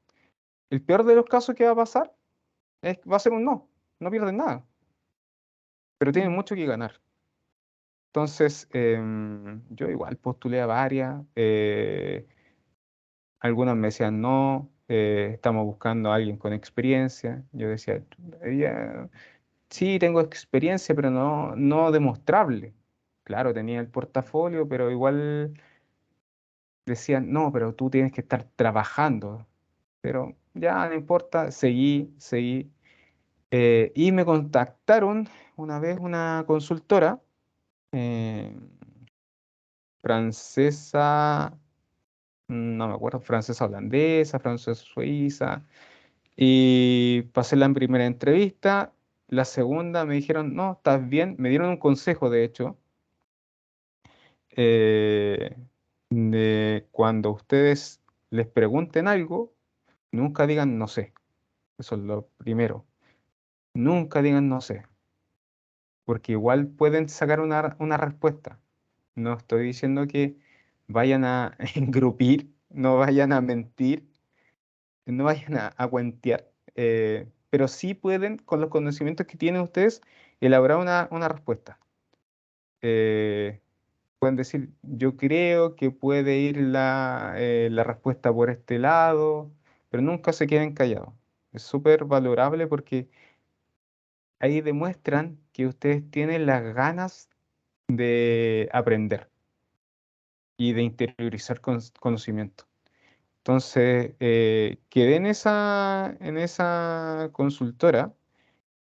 El peor de los casos que va a pasar va a ser un no. No pierden nada, pero tienen mucho que ganar. Entonces, yo igual postulé a varias, algunas me decían no, estamos buscando a alguien con experiencia. Yo decía, sí, tengo experiencia, pero no demostrable. Claro, tenía el portafolio, pero igual decían, no, pero tú tienes que estar trabajando. Pero ya no importa, seguí. Y me contactaron una vez una consultora eh, francesa, no me acuerdo, francesa holandesa, francesa suiza, y pasé la primera entrevista. La segunda me dijeron, no, estás bien, me dieron un consejo, de hecho, eh, de cuando ustedes les pregunten algo, nunca digan no sé. Eso es lo primero. Nunca digan no sé, porque igual pueden sacar una respuesta. No estoy diciendo que vayan a engrupir, no vayan a mentir, no vayan a cuentear, pero sí pueden, con los conocimientos que tienen ustedes, elaborar una respuesta. Pueden decir, yo creo que puede ir la respuesta por este lado, pero nunca se queden callados. Es súper valorable porque ahí demuestran que ustedes tienen las ganas de aprender y de interiorizar conocimiento. Entonces, quedé en esa consultora,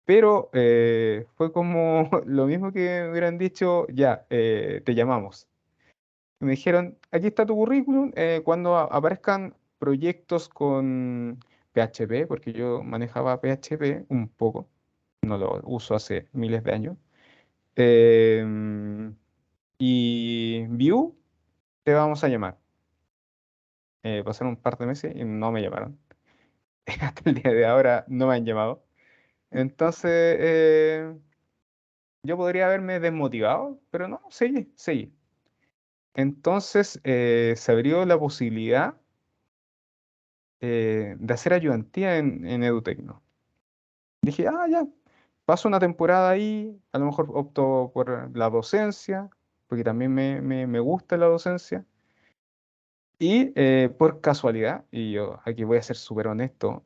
pero fue como lo mismo que me hubieran dicho, ya, te llamamos. Me dijeron, aquí está tu currículum, cuando aparezcan proyectos con PHP, porque yo manejaba PHP un poco, no lo uso hace miles de años, y Vue, te vamos a llamar. Pasaron un par de meses y no me llamaron. Hasta el día de ahora no me han llamado. Entonces, yo podría haberme desmotivado, pero no, seguí. Entonces, se abrió la posibilidad de hacer ayudantía en Edutecno. Dije, ya, paso una temporada ahí, a lo mejor opto por la docencia, porque también me gusta la docencia. Y por casualidad, y yo aquí voy a ser súper honesto,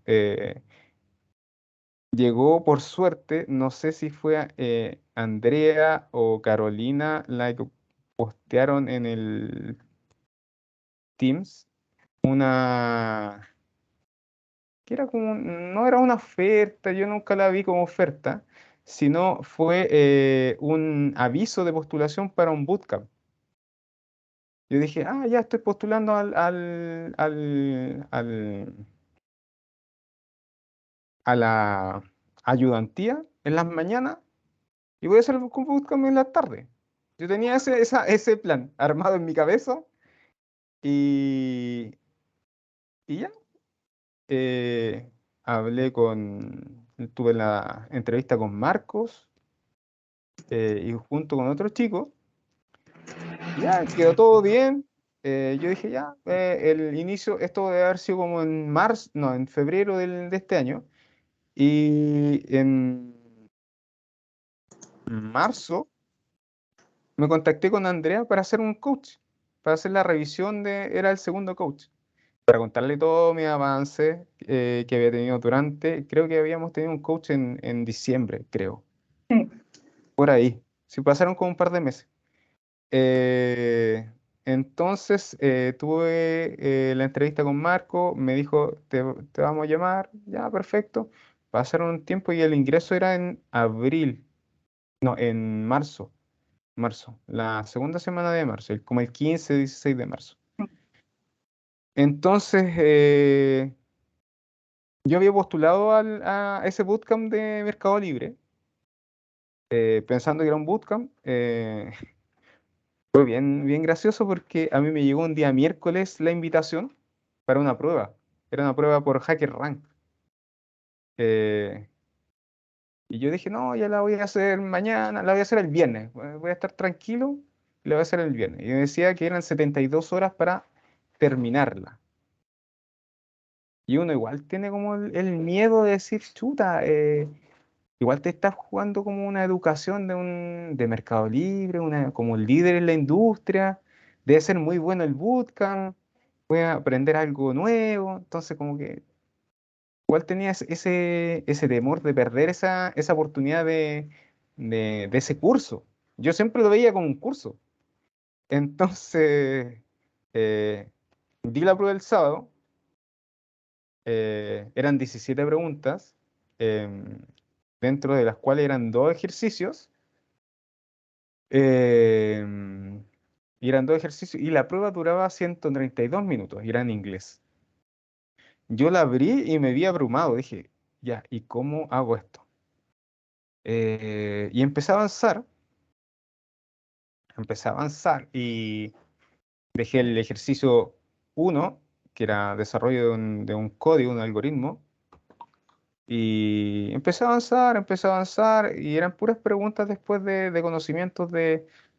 llegó por suerte, no sé si fue Andrea o Carolina la que postearon en el Teams una, que era como, no era una oferta, yo nunca la vi como oferta, sino fue un aviso de postulación para un bootcamp. yo dije, ya estoy postulando a la ayudantía en las mañanas y voy a hacer el bootcamp en la tarde. Yo tenía ese plan armado en mi cabeza y, y ya. Tuve la entrevista con Marcos y junto con otro chico. Ya, quedó todo bien. Yo dije, ya, el inicio, esto debe haber sido como en marzo, no, en febrero de este año. Y en marzo me contacté con Andrea para hacer un coach, para hacer la revisión era el segundo coach, para contarle todo mi avance que había tenido creo que habíamos tenido un coach en diciembre, creo, Sí. por ahí. Sí, pasaron como un par de meses. Entonces tuve la entrevista con Marco, me dijo, te vamos a llamar, ya, perfecto. Pasaron un tiempo y el ingreso era en abril, no, en marzo, la segunda semana de marzo, como el 15, 16 de marzo. Entonces, yo había postulado a ese bootcamp de Mercado Libre, pensando que era un bootcamp. Fue bien, bien gracioso porque a mí me llegó un día miércoles la invitación para una prueba. Era una prueba por HackerRank. Eh, y yo dije, no, ya la voy a hacer mañana, la voy a hacer el viernes. Voy a estar tranquilo y la voy a hacer el viernes. Y me decía que eran 72 horas para terminarla. Y uno igual tiene como el miedo de decir, chuta, igual te estás jugando como una educación de Mercado Libre, como líder en la industria, debe ser muy bueno el bootcamp, voy a aprender algo nuevo, entonces como que igual tenía ese temor de perder esa oportunidad de ese curso. Yo siempre lo veía como un curso. Entonces, eh, di la prueba el sábado, eran 17 preguntas, em, dentro de las cuales eran dos ejercicios. em, y eran dos ejercicios y la prueba duraba 132 minutos y era en inglés. Yo la abrí y me vi abrumado. Dije, ya, ¿y cómo hago esto? Y empecé a avanzar y dejé el ejercicio uno que era desarrollo de un código, un algoritmo. Y empecé a avanzar y eran puras preguntas después de conocimientos no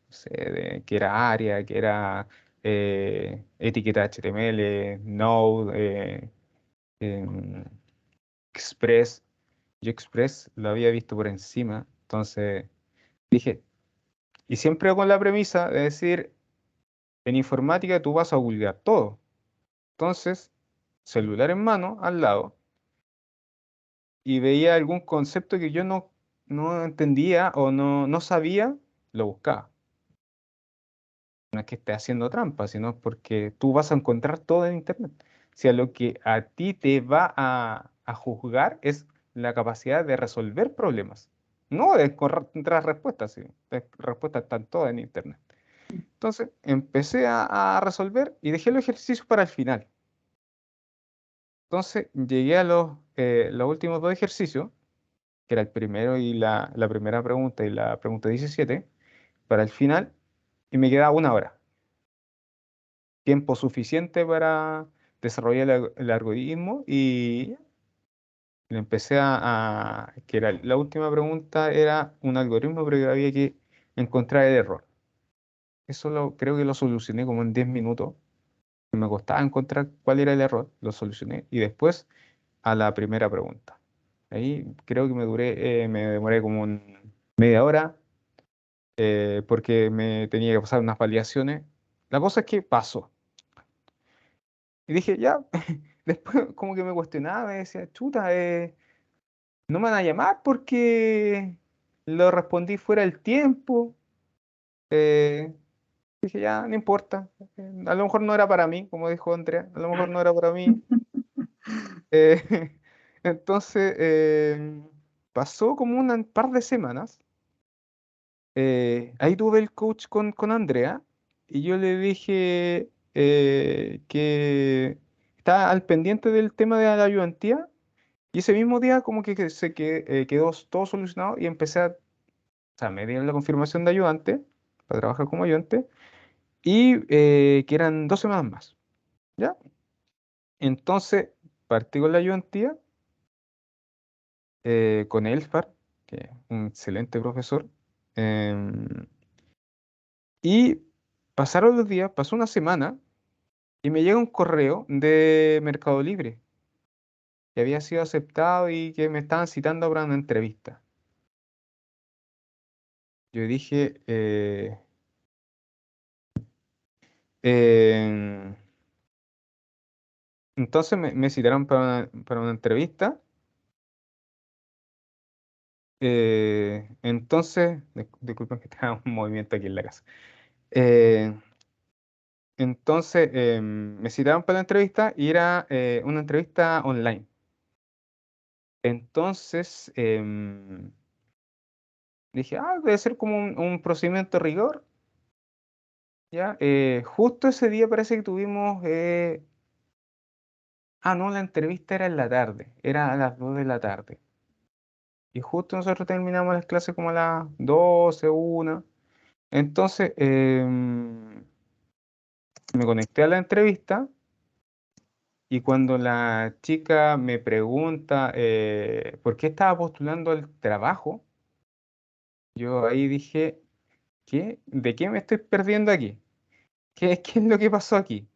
sé, de qué era ARIA, qué era etiqueta HTML, Node, em, Express. Yo Express lo había visto por encima, entonces dije, y siempre con la premisa de decir, en informática tú vas a googlear todo. Entonces, celular en mano, al lado, y veía algún concepto que yo no entendía o no sabía, lo buscaba. No es que esté haciendo trampa, sino porque tú vas a encontrar todo en Internet. O sea, lo que a ti te va a juzgar es la capacidad de resolver problemas, no de encontrar respuestas. ¿Sí? Las respuestas están todas en Internet. Entonces, empecé a resolver y dejé los ejercicios para el final. Entonces, llegué a los últimos dos ejercicios, que era el primero y la primera pregunta y la pregunta 17, para el final, y me quedaba una hora. Tiempo suficiente para desarrollar el algoritmo y le empecé que era la última pregunta, era un algoritmo, pero que había que encontrar el error. Eso creo que lo solucioné como en 10 minutos. Me costaba encontrar cuál era el error, lo solucioné y después a la primera pregunta. Ahí creo que me demoré como media hora porque me tenía que pasar unas validaciones. La cosa es que pasó. Y dije, ya, después como que me cuestionaba, me decía, chuta, no me van a llamar porque lo respondí fuera del tiempo. Eh, Dije, ya, no importa. A lo mejor no era para mí, como dijo Andrea, a lo mejor no era para mí. Eh, entonces, pasó como un par de semanas. Ahí tuve el coach con Andrea y yo le dije que estaba al pendiente del tema de la ayudantía, y ese mismo día como que quedó todo solucionado y empecé o sea, me dieron la confirmación de ayudante, para trabajar como ayudante, y que eran 2 semanas más, ¿ya? Entonces, partí con la ayudantía, con Elfar, que es un excelente profesor, em, y pasaron los días, pasó una semana, y me llega un correo de Mercado Libre, que había sido aceptado y que me estaban citando para una entrevista. Yo dije, em, entonces me citaron para una entrevista. Entonces, disculpen que tenga un movimiento aquí en la casa. Eh, entonces, me citaron para la entrevista y era una entrevista online. Entonces, dije, debe ser como un procedimiento de rigor. ¿Ya? Justo ese día parece que tuvimos... no, la entrevista era en la tarde, era a las 2 de la tarde. Y justo nosotros terminamos las clases como a las 12, 1. Entonces, me conecté a la entrevista y cuando la chica me pregunta por qué estaba postulando al trabajo, yo ahí dije, ¿qué? ¿De qué me estoy perdiendo aquí? ¿Qué es lo que pasó aquí?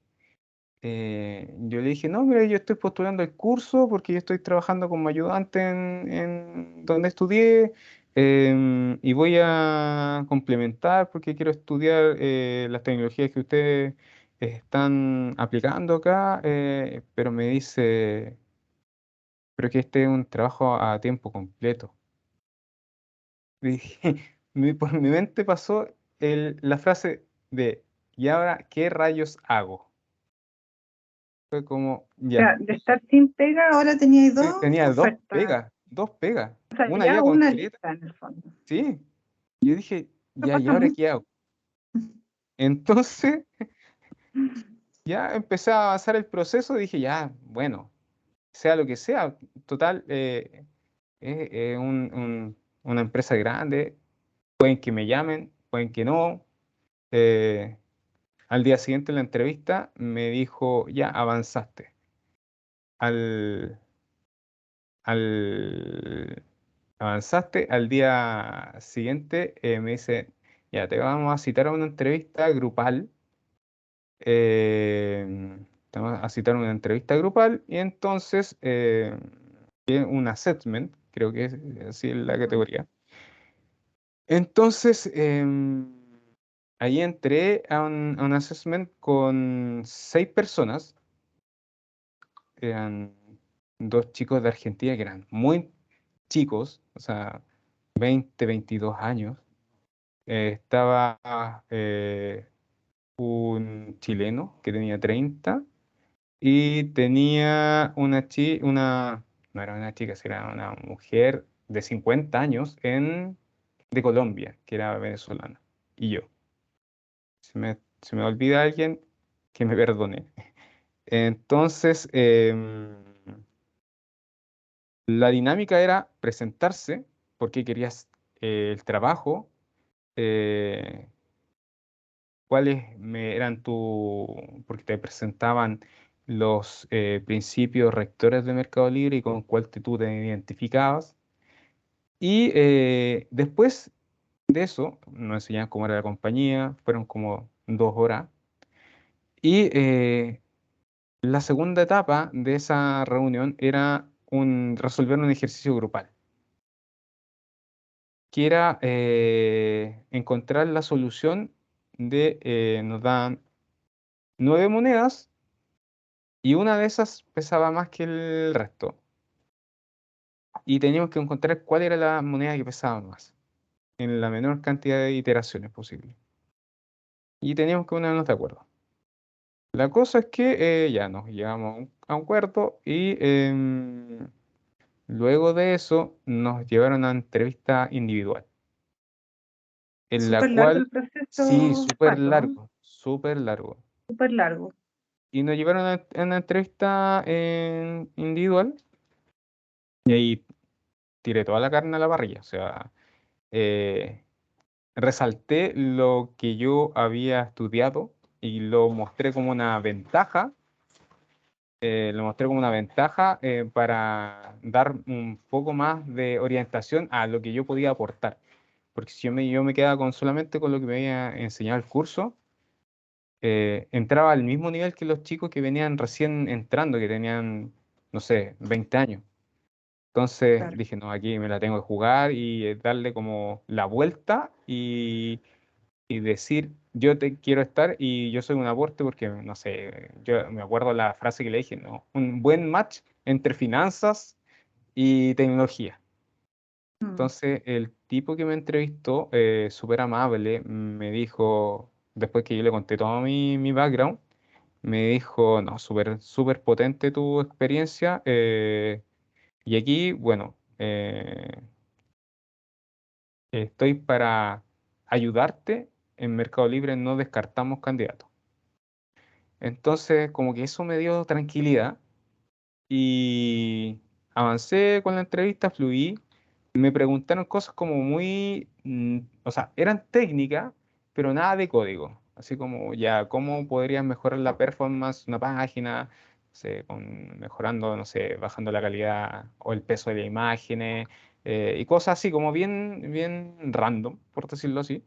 Yo le dije, no, mira, yo estoy postulando el curso porque yo estoy trabajando como ayudante en donde estudié, y voy a complementar porque quiero estudiar las tecnologías que ustedes están aplicando acá, pero me dice, pero que este es un trabajo a tiempo completo. Dije, por mi mente pasó la frase de, ¿y ahora qué rayos hago? Fue como, O ya. sea, de estar sin pega, ahora teníais Sí, dos tenía ofertas. dos pegas, O sea, una ya ya una concreta, lista en el fondo. sí. Yo dije, Eso ya, ¿y pasa ahora mucho. qué hago? Entonces, ya empecé a avanzar el proceso, dije, ya, bueno, sea lo que sea, total, es una empresa grande, pueden que me llamen, pueden que no. Eh, Al día siguiente en la entrevista me dijo, ya avanzaste. Al, al, Avanzaste. Al día siguiente me dice, ya te vamos a citar a una entrevista grupal. Te vamos a citar a una entrevista grupal y entonces un assessment, creo que es así es la categoría. Entonces, ahí entré a un assessment con 6 personas. Eran 2 chicos de Argentina que eran muy chicos, o sea, 20, 22 años. Estaba un chileno que tenía 30 y tenía no era una chica, era una mujer de 50 años de Colombia, que era venezolana, y yo. Se me olvida alguien, que me perdone. Entonces, la dinámica era presentarse, porque querías el trabajo, eh, porque te presentaban los principios rectores de Mercado Libre y con cuál tú te identificabas. Y después de eso, nos enseñaban cómo era la compañía, fueron como 2 horas. Y la segunda etapa de esa reunión era resolver un ejercicio grupal, que era encontrar la solución nos dan 9 monedas y una de esas pesaba más que el resto. Y teníamos que encontrar cuál era la moneda que pesaba más, en la menor cantidad de iteraciones posible. Y teníamos que ponernos de acuerdo. La cosa es que ya nos llegamos a un acuerdo y luego de eso nos llevaron a entrevista individual, en la Súper largo cual, el sí, proceso, súper Pato. largo, súper largo. súper largo. Y nos llevaron a una entrevista individual y ahí tiré toda la carne a la parrilla. O sea, eh, resalté lo que yo había estudiado y lo mostré como una ventaja. Lo mostré como una ventaja para dar un poco más de orientación a lo que yo podía aportar. Porque si yo me quedaba solamente con lo que me había enseñado el curso, entraba al mismo nivel que los chicos que venían recién entrando, que tenían, no sé, 20 años. Entonces Claro. dije, no, aquí me la tengo que jugar y darle como la vuelta y decir, yo te quiero estar y yo soy un aporte porque, no sé, yo me acuerdo la frase que le dije, ¿no? Un buen match entre finanzas y tecnología. Mm. Entonces, el tipo que me entrevistó, súper amable, me dijo, después que yo le conté todo mi background, me dijo, no, súper súper potente tu experiencia. Y aquí, bueno, estoy para ayudarte. En Mercado Libre no descartamos candidatos. Entonces, como que eso me dio tranquilidad y avancé con la entrevista, fluí. Me preguntaron cosas como muy, o sea, eran técnicas, pero nada de código. Así como ya, ¿cómo podrías mejorar la performance de una página? No sé, mejorando, no sé, bajando la calidad o el peso de las imágenes y cosas así, como bien, bien random, por decirlo así.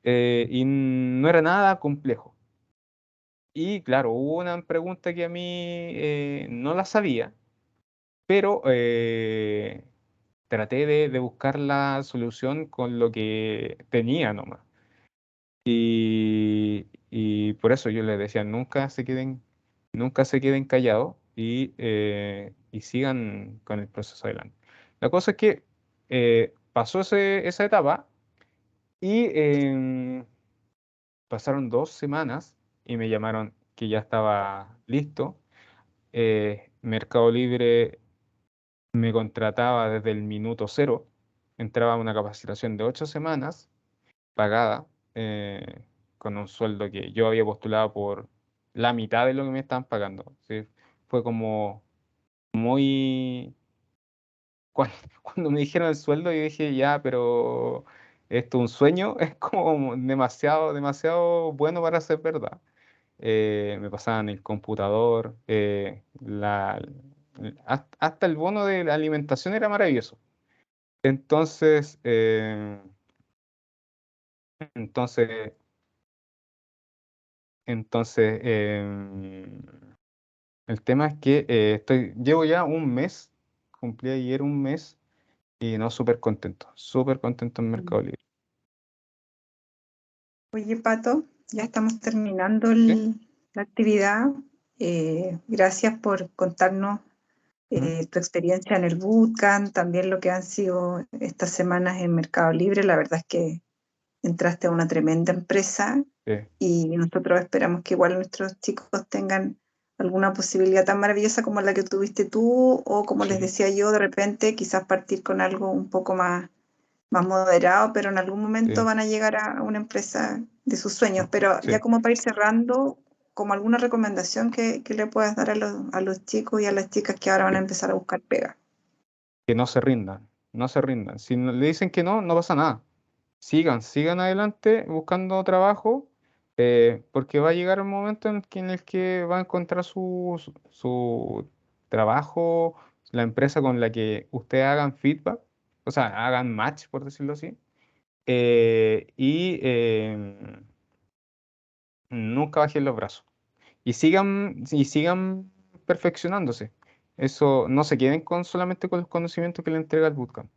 Y no era nada complejo. Y claro, hubo una pregunta que a mí no la sabía, pero traté de buscar la solución con lo que tenía nomás. Y por eso yo les decía, nunca se queden callados y sigan con el proceso adelante. La cosa es que pasó esa etapa y pasaron 2 semanas y me llamaron que ya estaba listo. Mercado Libre me contrataba desde el minuto cero, entraba a una capacitación de 8 semanas, pagada, con un sueldo que yo había postulado por la mitad de lo que me estaban pagando. ¿Sí? Fue como muy... Cuando, cuando me dijeron el sueldo, yo dije, ya, pero esto es un sueño, es como demasiado, demasiado bueno para ser verdad. Me pasaban el computador, hasta el bono de la alimentación era maravilloso. Entonces, entonces, entonces, el tema es que llevo ya un mes, cumplí ayer un mes y no súper contento en Mercado Libre. Oye, Pato, ya estamos terminando ¿Sí? la actividad. Gracias por contarnos tu experiencia en el bootcamp, también lo que han sido estas semanas en Mercado Libre. La verdad es que entraste a una tremenda empresa Sí, y nosotros esperamos que igual nuestros chicos tengan alguna posibilidad tan maravillosa como la que tuviste tú, o como les sí, decía yo, de repente quizás partir con algo un poco más moderado, pero en algún momento sí, van a llegar a una empresa de sus sueños. Pero ya sí. como para ir cerrando, como alguna recomendación que le puedas dar a los chicos y a las chicas que ahora van a empezar a buscar pega. Que no se rindan, no se rindan. Si le dicen que no, no pasa nada. Sigan adelante buscando trabajo, porque va a llegar un momento en el que va a encontrar su trabajo, la empresa con la que ustedes hagan feedback, o sea, hagan match, por decirlo así, y nunca bajen los brazos. Y sigan perfeccionándose. Eso, no se queden solamente con los conocimientos que le entrega el bootcamp.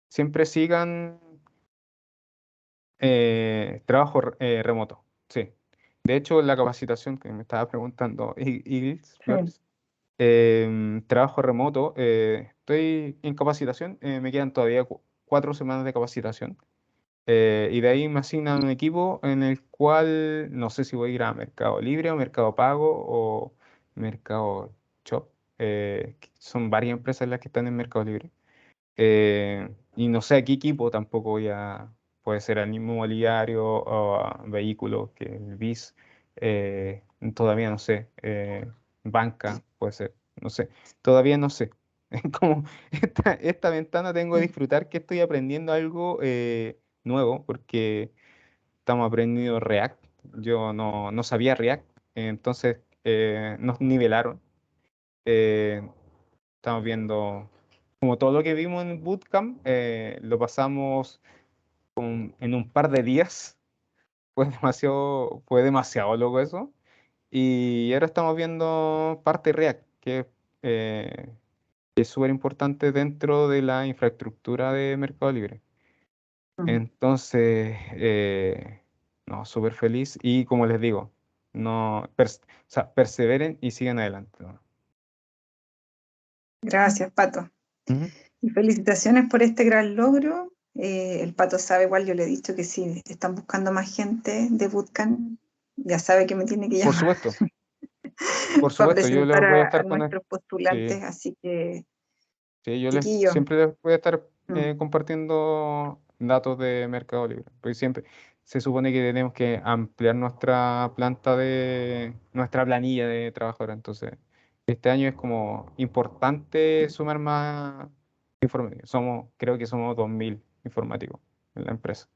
Siempre sigan trabajo remoto, sí. De hecho, la capacitación que me estaba preguntando, Iris Sí. Flores, trabajo remoto, estoy en capacitación, me quedan todavía 4 semanas de capacitación, y de ahí me asignan un equipo en el cual no sé si voy a ir a Mercado Libre o Mercado Pago o Mercado Shop, que son varias empresas las que están en Mercado Libre. Y no sé a qué equipo tampoco puede ser al mismo mobiliario o a vehículos que el BIS. todavía no sé, banca, puede ser, no sé, todavía no sé. Como esta ventana tengo que disfrutar que estoy aprendiendo algo nuevo, porque estamos aprendiendo React. Yo no sabía React, entonces nos nivelaron. Eh, Estamos viendo, como todo lo que vimos en Bootcamp, lo pasamos en un par de días. Fue demasiado loco eso. Y ahora estamos viendo parte React, eh, que es súper importante dentro de la infraestructura de Mercado Libre. Entonces, no, súper feliz. Y como les digo, no, o sea, perseveren y sigan adelante, ¿no? Gracias, Pato. Ujú. Y felicitaciones por este gran logro. El Pato sabe, igual yo le he dicho que si están buscando más gente de Bootcamp, ya sabe que me tiene que Por llamar supuesto, por para supuesto, yo les presentar voy a a estar nuestros sí, postulantes, así que, sí, chiquillos, siempre les voy a estar mm, compartiendo datos de Mercado Libre, porque siempre se supone que tenemos que ampliar nuestra planilla de trabajadores. Entonces, este año es como importante sumar más informáticos. Creo que somos 2000 informáticos en la empresa.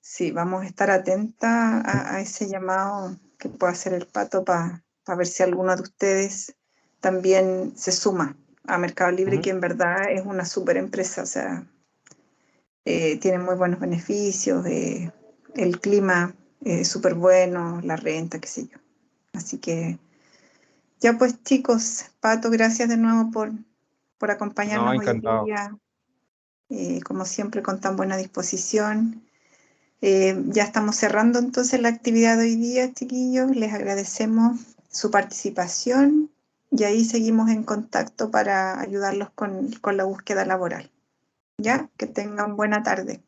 sí, vamos a estar atentas a ese llamado que pueda hacer el Pato para ver si alguno de ustedes también se suma a Mercado Libre, Ujú. que en verdad es una súper empresa, o sea, tiene muy buenos beneficios, el clima es súper bueno, la renta, qué sé yo. Así que ya pues chicos, Pato, gracias de nuevo por No, acompañarnos hoy encantado. día, como siempre con tan buena disposición. Ya estamos cerrando entonces la actividad de hoy día, chiquillos. Les agradecemos su participación y ahí seguimos en contacto para ayudarlos con la búsqueda laboral. Ya, que tengan buena tarde.